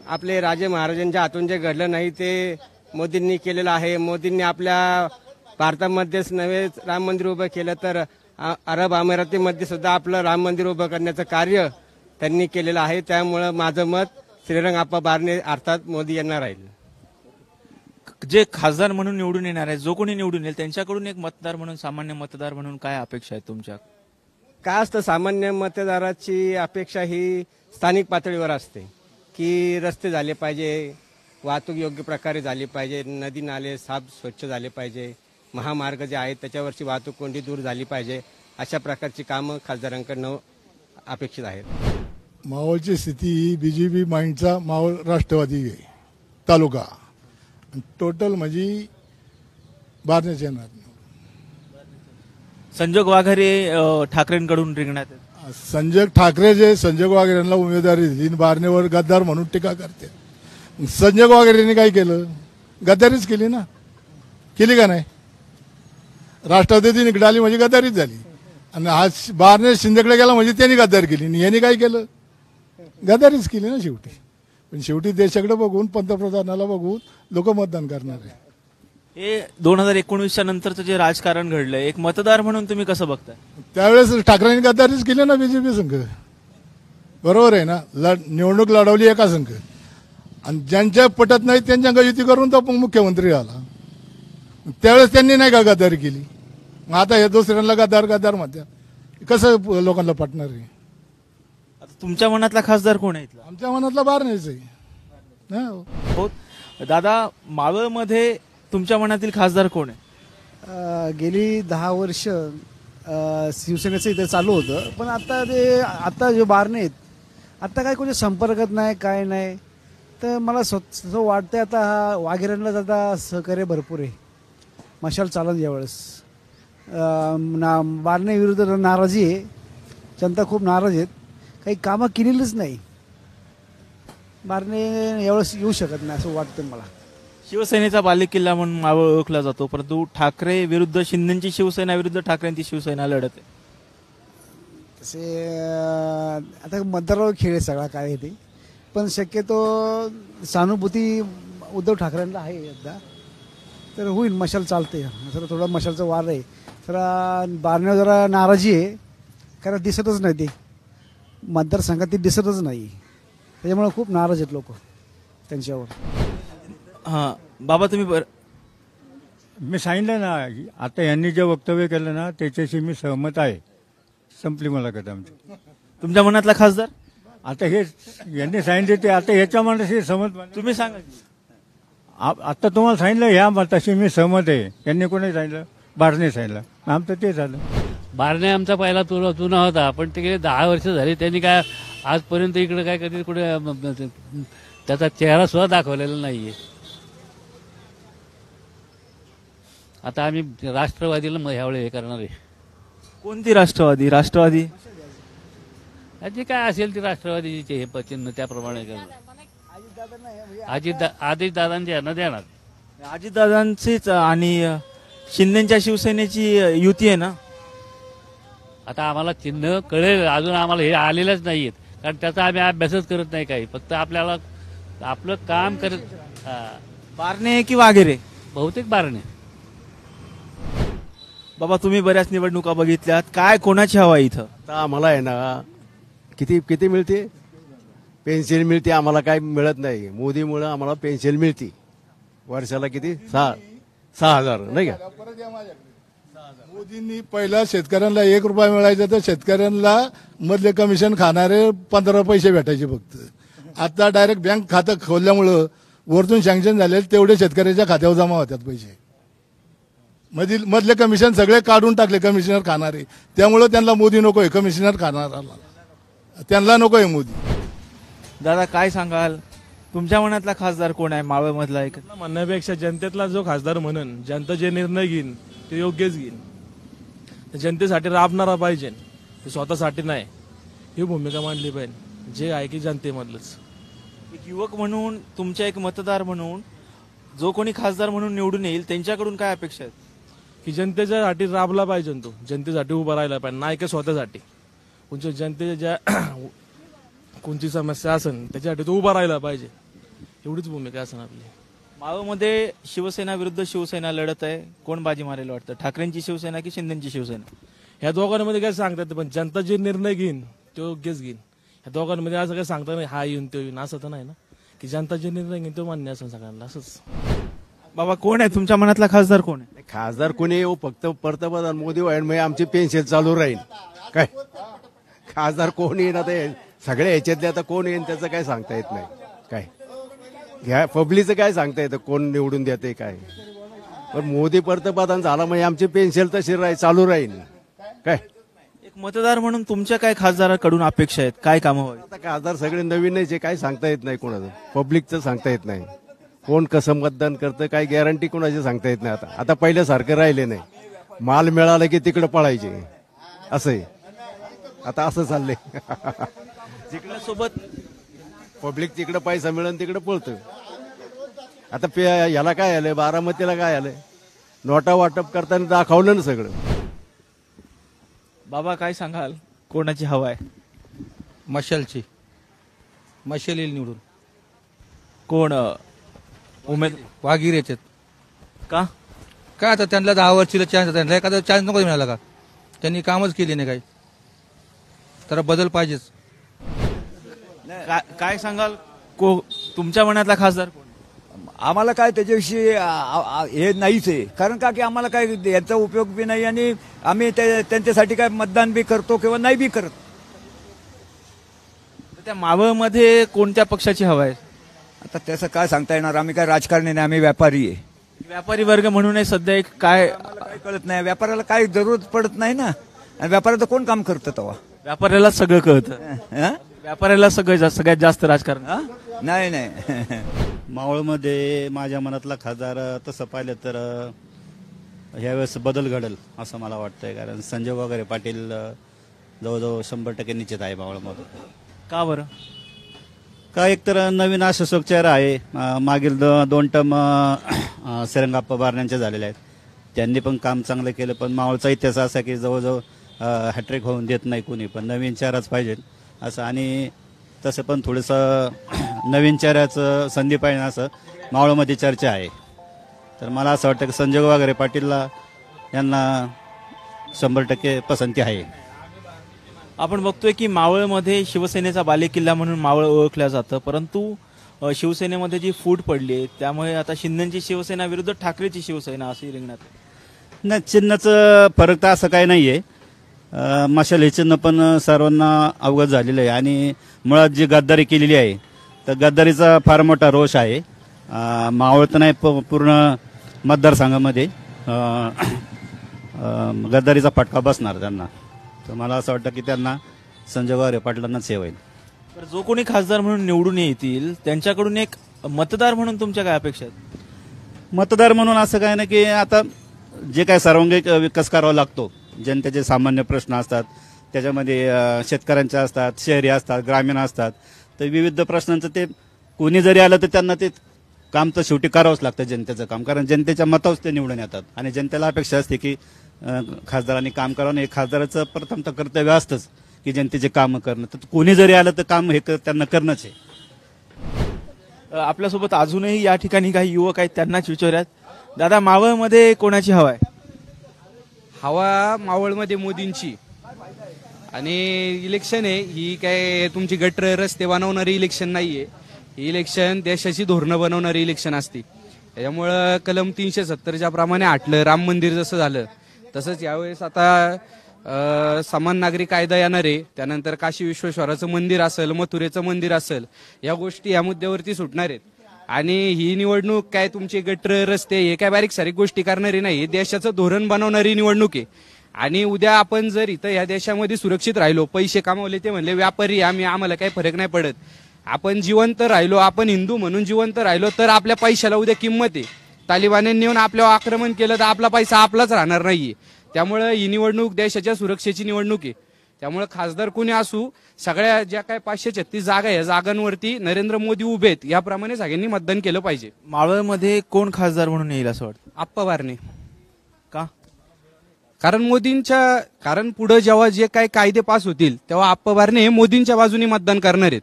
आपले राजे महाराजांच्या हातून जे घडलं नाही ते मोदींनी केलेलं आहे. मोदींनी आपल्या भारतामध्येच नव्हे राम मंदिर उभं केलं तर अरब अमिरातीमध्ये सुद्धा आपलं राम मंदिर उभं करण्याचं कार्य त्यांनी केलेलं आहे. त्यामुळं माझं मत श्रीरंगाप्पा बारणे अर्थात मोदी यांना राहील. जे खासदार म्हणून निवडून येणार आहे, जो कोणी निवडून येईल त्यांच्याकडून एक मतदार म्हणून, सामान्य मतदार म्हणून काय अपेक्षा आहे तुमच्या? काय असतं, सामान्य मतदाराची अपेक्षा ही स्थानिक पातळीवर असते की रस्ते झाले पाहिजे, वाहतूक योग्य प्रकारे झाली पाहिजे, नदी नाले साफ स्वच्छ झाले पाहिजे, महामार्ग जे आहेत त्याच्यावरची वाहतूक कोंडी दूर झाली पाहिजे. अशा प्रकारची कामं खासदारांकडनं अपेक्षित आहेत. मावळची स्थिती ही बीजेपी माइंडचा मावळ राष्ट्रवादी आहे तालुका, टोटल म्हणजे बारण्याचे येणार. संजय वाघारे ठाकरेंकडून रिंगणात आहेत. संजय ठाकरे जे संजय वाघेरे यांना उमेदवारी दिली, बारणेवर गद्दार म्हणून टीका करते. संजय वाघेरेंनी काय केलं? गद्दारीच केली ना, केली का नाही? राष्ट्रवादी निघाली म्हणजे गद्दारीच झाली. आणि आज बारणे शिंदेकडे गेला म्हणजे त्यांनी गद्दारी केली आणि यांनी काय केलं? गद्दारीच केली ना शेवटी. पण शेवटी देशाकडे बघून, पंतप्रधानाला बघून लोक मतदान करणार आहे. हे 2019च्या नंतरचं जे राजकारण घडलंय, एक मतदार म्हणून तुम्ही कसं बघताय? त्यावेळेस ठाकरेंनी गद्दारीच केली ना बीजेपी संघ, बरोबर आहे ना. निवडणूक लढवली एका संघ आणि ज्यांच्या पटत नाही त्यांच्या युती करून तो मुख्यमंत्री आला. त्यावेळेस त्यांनी नाही का गद्दारी केली? मग आता हे दुसऱ्यांना गद्दार म्हणतात, कसं लोकांना पटणार आहे? आता तुमच्या मनातला खासदार कोण आहे? आमच्या मनातला बारण्याच आहे. हो दादा, मावळमध्ये तुमच्या मनातील खासदार कोण आहे? गेली 10 वर्ष शिवसेनेचं इथे चालू होतं, पण आता जे बारणे आहेत आता काय कोणी संपर्कात नाही, काय नाही. तर मला स्वतः वाटतं आता हा वाघेरेंना आता सहकार्य भरपूर आहे. मशाल चालन यावेळेस. बारणे विरुद्ध नाराजी आहे, जनता खूप नाराज आहेत. काही कामं केलेलीच नाही. बारणे यावेळेस येऊ शकत नाही असं वाटतं मला. शिवसेनेचा बालेकिल्ला म्हणून मावळ ओळखला जातो, परंतु ठाकरे विरुद्ध शिंदेची शिवसेना विरुद्ध ठाकरेंची शिवसेना लढत आहे. तसे आता मतदारावर खेळ आहे सगळा काय आहे ते, पण शक्यतो सहानुभूती उद्धव ठाकरेंना आहे एकदा, तर होईल. मशाल चालते जरा, थोडा मशालचा वार आहे. जरा बारण्यावर जरा नाराजी आहे, कारण दिसतच नाही ते मतदारसंघात, ते दिसतच नाही. त्याच्यामुळे खूप नाराज आहेत लोक त्यांच्यावर. हां बाबा, तुम्ही मी सांगितलं ना, आता यांनी जे वक्तव्य केलं ना त्याच्याशी मी सहमत आहे. संपली मुलाखत आमची. तुमच्या मनातला खासदार? आता हे यांनी सांगितले ते आता ह्याच्या मनाशी सहमत. तुम्ही सांगा. आता तुम्हाला सांगितलं ह्या मताशी मी सहमत आहे. यांनी कोणी सांगितलं? बारणे सांगितलं. आमचं ते झालं. बारणे आमचा पहिला जुना होता, पण ते गेले 10 वर्ष झाली. त्यांनी काय आजपर्यंत इकडे काय कधी कुठे त्याचा चेहरा सुद्धा दाखवलेला नाहीये. आता आम्ही राष्ट्रवादीला ह्यावेळी हे करणार आहे. कोणती राष्ट्रवादी? राष्ट्रवादी जी काय असेल ती राष्ट्रवादीचे हे चिन्ह त्याप्रमाणे करणार. अजितदादांचे यांना देणार. अजितदादांचीच आणि शिंदेच्या शिवसेनेची युती आहे ना. आता आम्हाला चिन्ह कळेल, अजून आम्हाला हे आलेलंच नाहीयेत, कारण त्याचा आम्ही अभ्यासच करत नाही काही. फक्त आपल्याला आपलं काम करत. बारणे की वाघेरे? बहुतेक बारणे. बाबा तुम्ही बऱ्याच निवडणुका बघितल्यात, काय कोणाची हवा इथं? आता आम्हाला आहे ना किती किती मिळते? पेन्शन मिळते, आम्हाला काय मिळत नाही. मोदीमुळे आम्हाला पेन्शन मिळते वर्षाला किती? 6,000 नाही का? मोदींनी पहिला शेतकऱ्यांना 1 रुपया मिळायचा, तर शेतकऱ्यांना मधले कमिशन खाणारे 15 पैसे भेटायचे फक्त. आता डायरेक्ट बँक खातं खोलल्यामुळं वरतून सँक्शन झाले तेवढे शेतकऱ्याच्या खात्यावर जमा होतात पैसे. मधले कमिशन सगळे काढून टाकले कमिशनर खाणारे. त्यामुळं त्यांना मोदी नकोय, कमिशनर खाणाराला त्यांना नकोय मोदी. दादा काय सांगाल, तुमच्या मनातला खासदार कोण आहे मावळ मधला? एक म्हणण्यापेक्षा जनतेतला जो खासदार म्हणन, जनता जे निर्णय घेईन ते योग्यच घेईन. जनतेसाठी राबणारा पाहिजे, ते स्वतःसाठी नाही, ही भूमिका मांडली पाहिजे. जे आहे की जनतेमधलंच. एक युवक म्हणून, तुमच्या एक मतदार म्हणून, जो कोणी खासदार म्हणून निवडून येईल त्यांच्याकडून काय अपेक्षा आहेत? की जनतेच्यासाठी राबला पाहिजे, तो जनतेसाठी उभा राहिला पाहिजे, नाही की स्वतःसाठी. कोणत्या जनतेच्या कोणती समस्या असेल त्याच्यासाठी तो उभा राहिला पाहिजे, एवढीच भूमिका असेल आपली. मावळमध्ये शिवसेना विरुद्ध शिवसेना लढत आहे. कोण बाजी मारेल वाटतं? ठाकरेंची शिवसेना की शिंदेची शिवसेना? ह्या दोघांमध्ये काय सांगतात, पण जनता जे निर्णय घेईन तो योग्यच घेईन. ह्या दोघांमध्ये असं काय सांगता नाही हा येईन तो येईन, असं तर नाही ना. की जनता जे निर्णय घेईन तो मान्य असेल सगळ्यांना, असंच. बाबा कोण आहे तुमच्या मनातला खासदार? कोण आहे खासदार? कोणी येऊ, फक्त पंतप्रधान मोदी व्हायला म्हणजे आमची पेन्शन चालू राहील. काय खासदार कोण येईन आता सगळ्या ह्याच्यातले, आता कोण येईन त्याचं काय सांगता येत नाही. काय घ्या पब्लिकचं काय सांगता येतं कोण निवडून देते काय. पण मोदी पंतप्रधान झाला म्हणजे आमची पेन्शन तशी चालू राहील. काय एक मतदार म्हणून तुमच्या काय खासदाराकडून अपेक्षा आहेत? काय कामं व्हावी? आता खासदार सगळे नवीनच आहे, काय सांगता येत नाही कोणाचं. पब्लिकचं सांगता येत नाही. कोण कसं मतदान करतं काय गॅरंटी कोणाची सांगता येत नाही. आता पहिल्यासारखं राहिले नाही. माल मिळाला की तिकडे पळायचे, असं आहे आता. असं चाललंय. जिकडे सोबत पब्लिक तिकडे पैसा मिळून तिकडे पळतं. आता याला काय आलंय, बारामतीला काय आलंय, नोटा वाटप करताना दाखवलं ना सगळं. बाबा काय सांगाल, कोणाची हवा आहे? मशालची. मशाल येईल निवडून. कोण उमेद? वाघिरेच्यात. का काय आता त्यांना 10 वर्षीला चान्स, त्यांना एखादा चान्स नको मिळाला का? त्यांनी कामच केले नाही काही, तर बदल पाहिजेच. काय सांगाल, तुमच्या मनातला खासदार कोण? आम्हाला काय त्याच्याविषयी हे नाहीच आहे. कारण का की आम्हाला काय याचा उपयोग बी नाही आणि आम्ही त्यांच्यासाठी काय मतदान बी करतो किंवा नाही बी करत. त्या मावळमध्ये कोणत्या पक्षाची हवा आहे? आता त्याचं काय सांगता येणार, आम्ही काय राजकारणी नाही, आम्ही व्यापारी आहे. व्यापारी वर्ग म्हणून सध्या एक काय कळत नाही. व्यापाऱ्याला काय जरूरत पडत नाही ना, आणि व्यापाऱ्याचं कोण काम करतं तेव्हा? व्यापाऱ्याला सगळं कळतं. व्यापाऱ्याला सगळ्यात जास्त राजकारण नाही नाही. मावळमध्ये माझ्या मनातला खासदार तसं पाहिलं तर ह्यावेळेस बदल घडेल असं मला वाटतंय. कारण संजय वगैरे पाटील जवळजवळ 100% निश्चित आहे मावळमध्ये. का बरं? का एकतर नवीन आश्वासक चेहरा आहे. मागील 2 टर्म श्रीरंगाप्पा बारण्यांचे झालेले आहेत, त्यांनी पण काम चांगलं केलं. पण मावळचा इतिहास असा की जवळजवळ हॅट्रिक होऊन देत नाही कोणी, पण नवीन चेहराच पाहिजे असं. आणि तसं पण थोडंसं नवीन चेहऱ्याचं संधी पाहिजे असं मावळमध्ये चर्चा आहे. तर मला असं वाटतं की संजय वगैरे पाटीलला यांना 100% पसंती आहे. आपण बघतोय की मावळमध्ये शिवसेनेचा बालेकिल्ला म्हणून मावळ ओळखलं जातं, परंतु शिवसेनेमध्ये जी फूट पडली आहे त्यामुळे आता शिंदेची शिवसेना विरुद्ध ठाकरेची शिवसेना अशी रिंगणात आहे. नाही, चिन्हाचं फरक तर असं काही नाही आहे. मशाल हे चिन्ह पण सर्वांना अवगत झालेलं आहे आणि मुळात जी गद्दारी केलेली आहे तर गद्दारीचा फार मोठा रोष आहे. मावळ तर नाही, पूर्ण मतदारसंघामध्ये गद्दारीचा फटका बसणार त्यांना. तर मला असं वाटतं की त्यांना संजय वाघरे पाटलांनाच हे होईल. तर जो कोणी खासदार म्हणून निवडून येतील त्यांच्याकडून एक मतदार म्हणून तुमच्या काय अपेक्षा आहेत? मतदार म्हणून असं काय नाही की आता जे काय सर्वांगीण विकास करावा लागतो, जनतेचे सामान्य प्रश्न असतात, त्याच्यामध्ये शेतकऱ्यांचे असतात, शहरी असतात, ग्रामीण असतात, तर विविध प्रश्नांचं ते कोणी जरी आलं तर त्यांना ते काम तर शेवटी करावंच लागतं जनतेचं काम, कारण जनतेच्या मतावरच ते निवडून येतात आणि जनतेला अपेक्षा असते की खासदारांनी काम करावं. हे खासदाराचं प्रथम तर कर्तव्य असतंच की जनतेचे कामं करणं, तर कोणी जरी आलं तर काम हे त्यांना करणंच आहे. आपल्यासोबत अजूनही या ठिकाणी काही युवक आहेत, त्यांनाच विचारूयात. दादा, मावळमध्ये कोणाची हवा आहे? हवा मावळमध्ये मोदींची. आणि इलेक्शन आहे ही काय तुमची गटर रस्ते बनवणारी इलेक्शन नाहीये. ही इलेक्शन देशाची धोरणं बनवणारी इलेक्शन असते. त्याच्यामुळं कलम 370च्या प्रमाणे हटलं. राम मंदिर जसं झालं तसंच यावेळेस आता समान नागरी कायदा येणार आहे. त्यानंतर काशी विश्वेश्वराचं मंदिर असेल, मथुरेचं मंदिर असेल, या गोष्टी या मुद्द्यावरती सुटणार आहेत. आणि ही निवडणूक काय तुमचे गटर रस्ते हे काय बारीक सारीक गोष्टी करणारी नाही. हे देशाचं धोरण बनवणारी निवडणूक आहे. आणि उद्या आपण जर इथं या देशामध्ये सुरक्षित राहिलो, पैसे कमावले, ते म्हणले व्यापारी आम्हाला काही फरक नाही पडत, आपण जिवंत राहिलो, आपण हिंदू म्हणून जिवंत राहिलो तर आपल्या पैशाला उद्या किंमत आहे. तालिबान्यांनी येऊन आपल्यावर आक्रमण केलं तर आपला पैसा आपलाच राहणार नाहीये. त्यामुळे ही निवडणूक देशाच्या सुरक्षेची निवडणूक आहे. त्यामुळे खासदार कोणी असू, सगळ्या ज्या काय 536 जागा या जागांवरती नरेंद्र मोदी उभे आहेत, याप्रमाणे सगळ्यांनी मतदान केलं पाहिजे. मावळमध्ये कोण खासदार म्हणून येईल असं वाटतं? आप्पा बारणे. का? कारण पुढे जेव्हा जे काही कायदे पास होतील तेव्हा आप्पा बारणे हे मोदींच्या बाजूने मतदान करणार आहेत.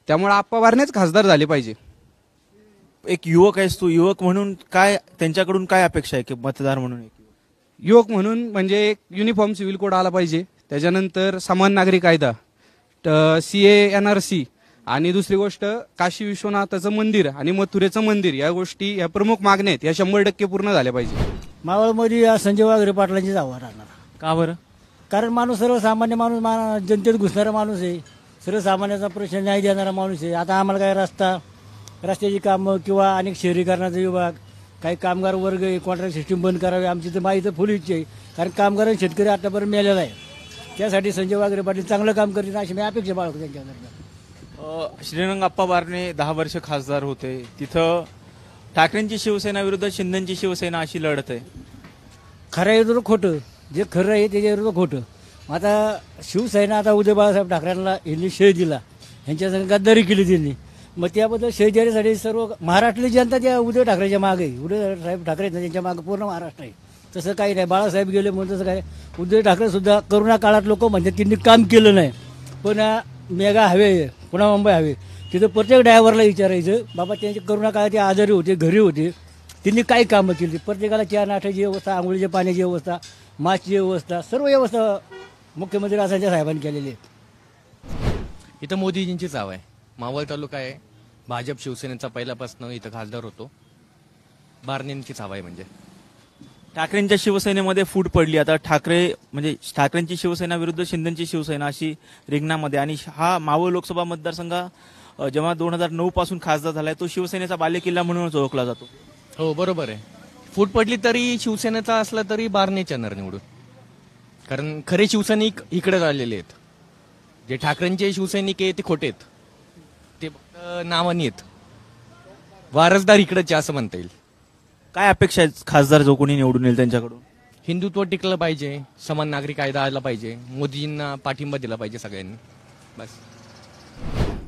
त्यामुळे आप्पा बारणेच खासदार झाले पाहिजे. एक युवक आहेस तू, युवक म्हणून काय त्यांच्याकडून काय अपेक्षा आहे की मतदार म्हणून? युवक म्हणून म्हणजे एक युनिफॉर्म सिव्हिल कोड आला पाहिजे, त्याच्यानंतर समान नागरी कायदा, CA NRC, आणि दुसरी गोष्ट काशी विश्वनाथाचं मंदिर आणि मथुरेचं मंदिर, या गोष्टी या प्रमुख मागण्या आहेत, या 100% पूर्ण झाल्या पाहिजे. मावळमध्ये संजय वाघरे पाटलांची जावा राहणार. का बरं? कारण माणूस सर्वसामान्य माणूस, जनतेत घुसणारा माणूस आहे, सर्वसामान्याचा प्रश्न न्याय देणारा माणूस आहे. आता आम्हाला काय रस्त्याची कामं किंवा अनेक शहरीकरणाचा विभाग, काही कामगार वर्ग आहे, कॉन्ट्रॅक्ट सिस्टीम बंद करावी, आमची तर माहिती फुल इच्छा आहे. कारण कामगार शेतकरी आतापर्यंत मिळालेला आहे. त्यासाठी संजय वाघरे पाटील चांगलं काम करतील अशी मी अपेक्षा बाळगतो त्यांच्याकडनं. श्रीरंगाप्पा बारणे 10 वर्ष खासदार होते, तिथं ठाकरेंची शिवसेना विरुद्ध शिंदेची शिवसेना अशी लढत आहे. खरं आहे विरुद्ध खोटं, जे खरं आहे त्याच्या विरुद्ध खोटं. आता शिवसेना आता उदय बाळासाहेब ठाकरेंना यांनी श्रेय दिला, यांच्या संग गद्दारी केली त्यांनी. मग त्याबद्दल श्रेय देण्यासाठी सर्व महाराष्ट्रातली जनता त्या उद्धव ठाकरेच्या मागे आहे. उद्धव साहेब ठाकरे त्यांच्या मागे पूर्ण महाराष्ट्र आहे. तसं काही नाही, बाळासाहेब गेले म्हणून तसं काय. उद्धव ठाकरे सुद्धा करोना काळात लोक म्हणतात त्यांनी काम केलं नाही, पण मेगा हवे, पुन्हा मुंबई हवे, तिथं प्रत्येक ड्रायव्हरला विचारायचं बाबा त्यांचे करोना काळात ते आजारी होते, घरी होते, त्यांनी काय कामं केली. प्रत्येकाला चहा नाश्त्याची व्यवस्था, आंघोळीच्या पाण्याची व्यवस्था, मास्कची व्यवस्था, सर्व व्यवस्था मुख्यमंत्री राजांच्या साहेबांनी केलेली आहे. इथं मोदीजींचीच हवा आहे. मावळ तालुका आहे, भाजप शिवसेनेचा पहिल्यापासून इथं खासदार होतो, बारणेंचीच हवा आहे. म्हणजे ठाकरेंच्या शिवसेनेमध्ये फूट पडली, आता ठाकरेंची शिवसेना विरुद्ध शिंदेची शिवसेना अशी रिंगणामध्ये. आणि हा मावळ लोकसभा मतदारसंघ जेव्हा 2009 पासून खासदार झालाय तो शिवसेनेचा बालेकिल्ला म्हणूनच ओळखला जातो. हो बरोबर आहे. फूट पडली तरी शिवसेनेचा असला तरी बारणेच येणार निवडून, कारण खरे शिवसैनिक इकडे आलेले आहेत. जे ठाकरेंचे शिवसैनिक आहे ते खोटे आहेत, ते फक्त नावानी आहेत. वारसदार इकडचे असं म्हणता येईल. काय अपेक्षा आहेत खासदार जो कोणी निवडून येईल त्यांच्याकडून? हिंदुत्व टिकलं पाहिजे, समान नागरी कायदा आला पाहिजे, मोदींना पाठिंबा दिला पाहिजे सगळ्यांनी, बस.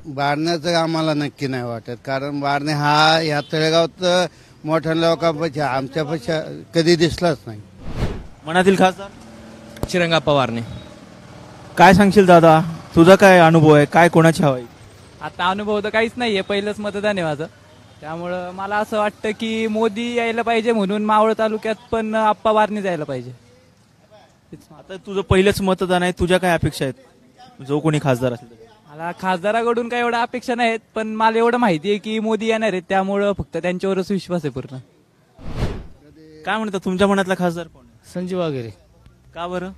बारण्याचं आम्हाला नक्की नाही वाटत, कारण बारणे हा या तळेगावात मोठ्या लोकांपेक्षा आमच्यापेक्षा कधी दिसलाच नाही. मनातील खासदार श्रीरंगाप्पा बारणे. काय सांगशील दादा, तुझा काय अनुभव आहे, काय कोणाची हवा आहे? आता अनुभव तर काहीच नाहीये, पहिलंच मतदान आहे माझं, त्यामुळं मला असं वाटतं की मोदी यायला पाहिजे, म्हणून मावळ तालुक्यात पण आप्पा बारणे जायला पाहिजे. आता तुझं पहिलंच मतदान आहे, तुझ्या काय अपेक्षा आहेत जो कोणी खासदार असेल? मला खासदाराकडून काही एवढ्या अपेक्षा नाहीत, पण मला एवढं माहिती आहे की मोदी येणार आहेत, त्यामुळं फक्त त्यांच्यावरच विश्वास आहे पूर्ण. काय म्हणतात तुमच्या मनातला खासदार कोण आहे? संजीव वगैरे. का बरं?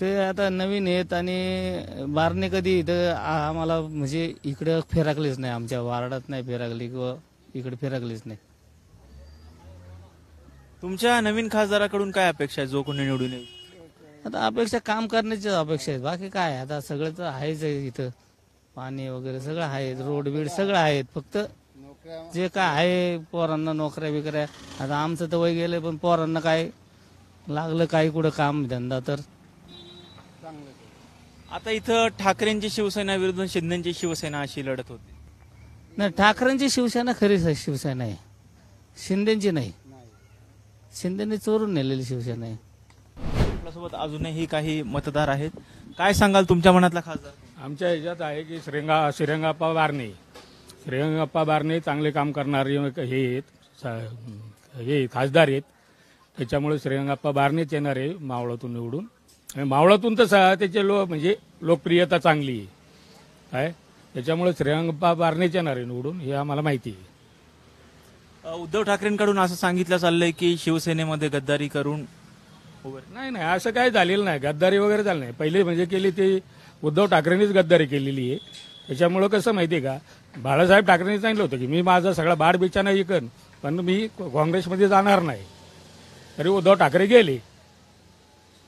ते आता नवीन आहेत आणि बारणे कधी इथं आम्हाला म्हणजे इकडं फिरकलेच नाही, आमच्या वार्डात नाही फिरकली किंवा इकडे फिरकलेच नाही. तुमच्या नवीन खासदाराकडून काय अपेक्षा आहे जो कोणी निवडून येईल? आता अपेक्षा काम करण्याची अपेक्षा आहे, बाकी काय आहे, आता सगळं तर आहेच आहे इथं, पाणी वगैरे सगळं आहे, रोड बीड सगळं आहेत, फक्त जे काय आहे पोरांना नोकऱ्या बिकऱ्या. आता आमचं तर वय गेलं, पण पोरांना काय लागलं काही कुठं काम धंदा तर. आता इथं ठाकरेंची शिवसेना विरुद्ध शिंदेची शिवसेना अशी लढत होती. नाही, ठाकरेंची शिवसेना खरीच शिवसेना आहे, शिंदेची नाही. शिंदेने चोरून नेलेली शिवसेना आहे. आपल्यासोबत अजूनही काही मतदार आहेत. काय सांगाल तुमच्या मनातला खासदार? आमच्या ह्याच्यात आहे की श्रीरंगाप्पा बारणे. श्रीरंगाप्पा बारणे चांगले काम करणारे हे खासदार आहेत, त्याच्यामुळे श्रीरंगाप्पा बारणेच येणार आहे मावळातून निवडून. आणि मावळातून तर त्याचे म्हणजे लोकप्रियता चांगली आहे, त्याच्यामुळे श्रीरंगाप्पा बारणेच येणार आहे निवडून, हे आम्हाला माहिती आहे. उद्धव ठाकरेंकडून असं सांगितलं चाललंय की शिवसेनेमध्ये गद्दारी करून नाही, असं काय झालेलं नाही, गद्दारी वगैरे झालं नाही. पहिले म्हणजे केली ती उद्धव ठाकरेंनीच गद्दारी केलेली आहे. त्याच्यामुळं कसं माहिती आहे का, बाळासाहेब ठाकरेंनी सांगितलं होतं की मी माझा सगळा बाड बिचाना विकन, पण मी काँग्रेसमध्ये जाणार नाही. तरी उद्धव ठाकरे गेले.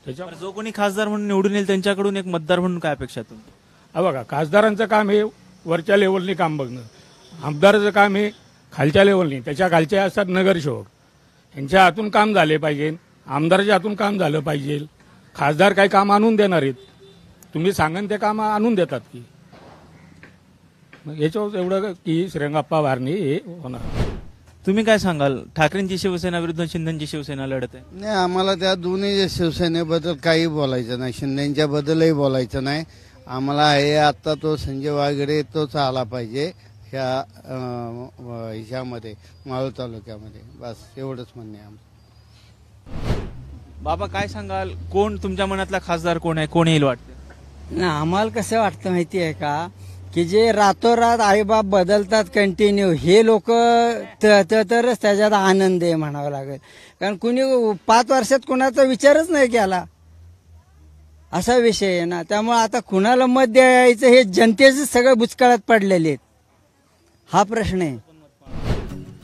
त्याच्यावर जो कोणी खासदार म्हणून निवडून येईल त्यांच्याकडून एक मतदार म्हणून काय अपेक्षा तुमची? बघा, खासदारांचं काम हे वरच्या लेवलनी काम बघणं, आमदाराचं काम हे खालच्या लेवलनी, त्याच्या खालचे असतात नगरसेवक, यांच्या हातून काम झाले पाहिजे, आमदाराच्या हातून काम झालं पाहिजे. खासदार काही काम आणून देणार आहेत, तुम्ही सांगा ते काम आणून देतात की. याच्यावर एवढं की श्रीरंगाप्पा बारणे हे होणार. तुम्ही काय सांगाल? ठाकरेंची शिवसेना विरुद्ध शिंदेची शिवसेना लढत आहे. नाही, आम्हाला त्या दोन्ही शिवसेनेबद्दल काही बोलायचं नाही, शिंदेच्या बद्दलही बोलायचं नाही. आम्हाला आहे आता तो संजय वागरे तोच आला पाहिजे ह्याच्यामध्ये मावळ तालुक्यामध्ये, बस एवढंच म्हणणे आहे आमचं. बाबा काय सांगाल, कोण तुमच्या मनातला खासदार कोण आहे, कोण येईल वाटतं? ना आम्हाला कसं वाटतं माहिती आहे का, की जे रातोरात आईबाप बदलतात कंटिन्यू, हे लोक तरच त्याच्यात आनंद आहे म्हणावं लागेल. कारण कुणी 5 वर्षात कुणाचा विचारच नाही केला, असा विषय आहे ना. त्यामुळे आता कुणाला मत द्यायचं हे जनतेचे सगळं बुचकाळात पडलेले आहेत, हा प्रश्न आहे.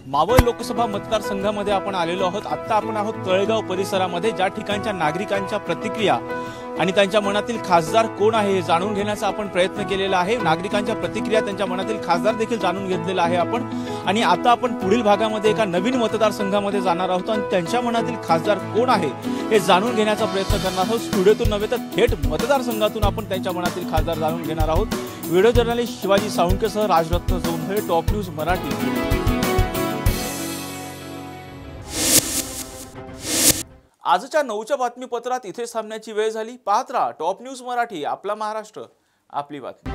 मावळ लोकसभा मतदारसंघामध्ये आपण आलेलो आहोत. आता आपण आहोत तळेगाव परिसरामध्ये, ज्या ठिकाणच्या नागरिकांच्या प्रतिक्रिया आणि त्यांच्या मनातील खासदार कोण आहे हे जाणून घेण्याचा आपण प्रयत्न केलेला आहे. नागरिकांच्या प्रतिक्रिया, त्यांच्या मनातील खासदार देखील जाणून घेतलेला आहे आपण. आणि आता आपण पुढील भागामध्ये एका नवीन मतदारसंघामध्ये जाणार आहोत आणि त्यांच्या मनातील खासदार कोण आहे हे जाणूण घेण्याचा प्रयत्न करणार आहोत. स्टुडिओतून नव्हे तर थेट मतदारसंघातून आपण त्यांच्या मनातील खासदार जाणून घेणार आहोत. व्हिडिओ जर्नलिस्ट शिवाजी साळुंकेसह राजरत्न जोंधळे, टॉप न्यूज मराठी. आजच्या 9च्या बातमीपत्रात इथे थांबण्याची वेळ झाली. पाहत राहा टॉप न्यूज मराठी, आपला महाराष्ट्र, आपली बातमी.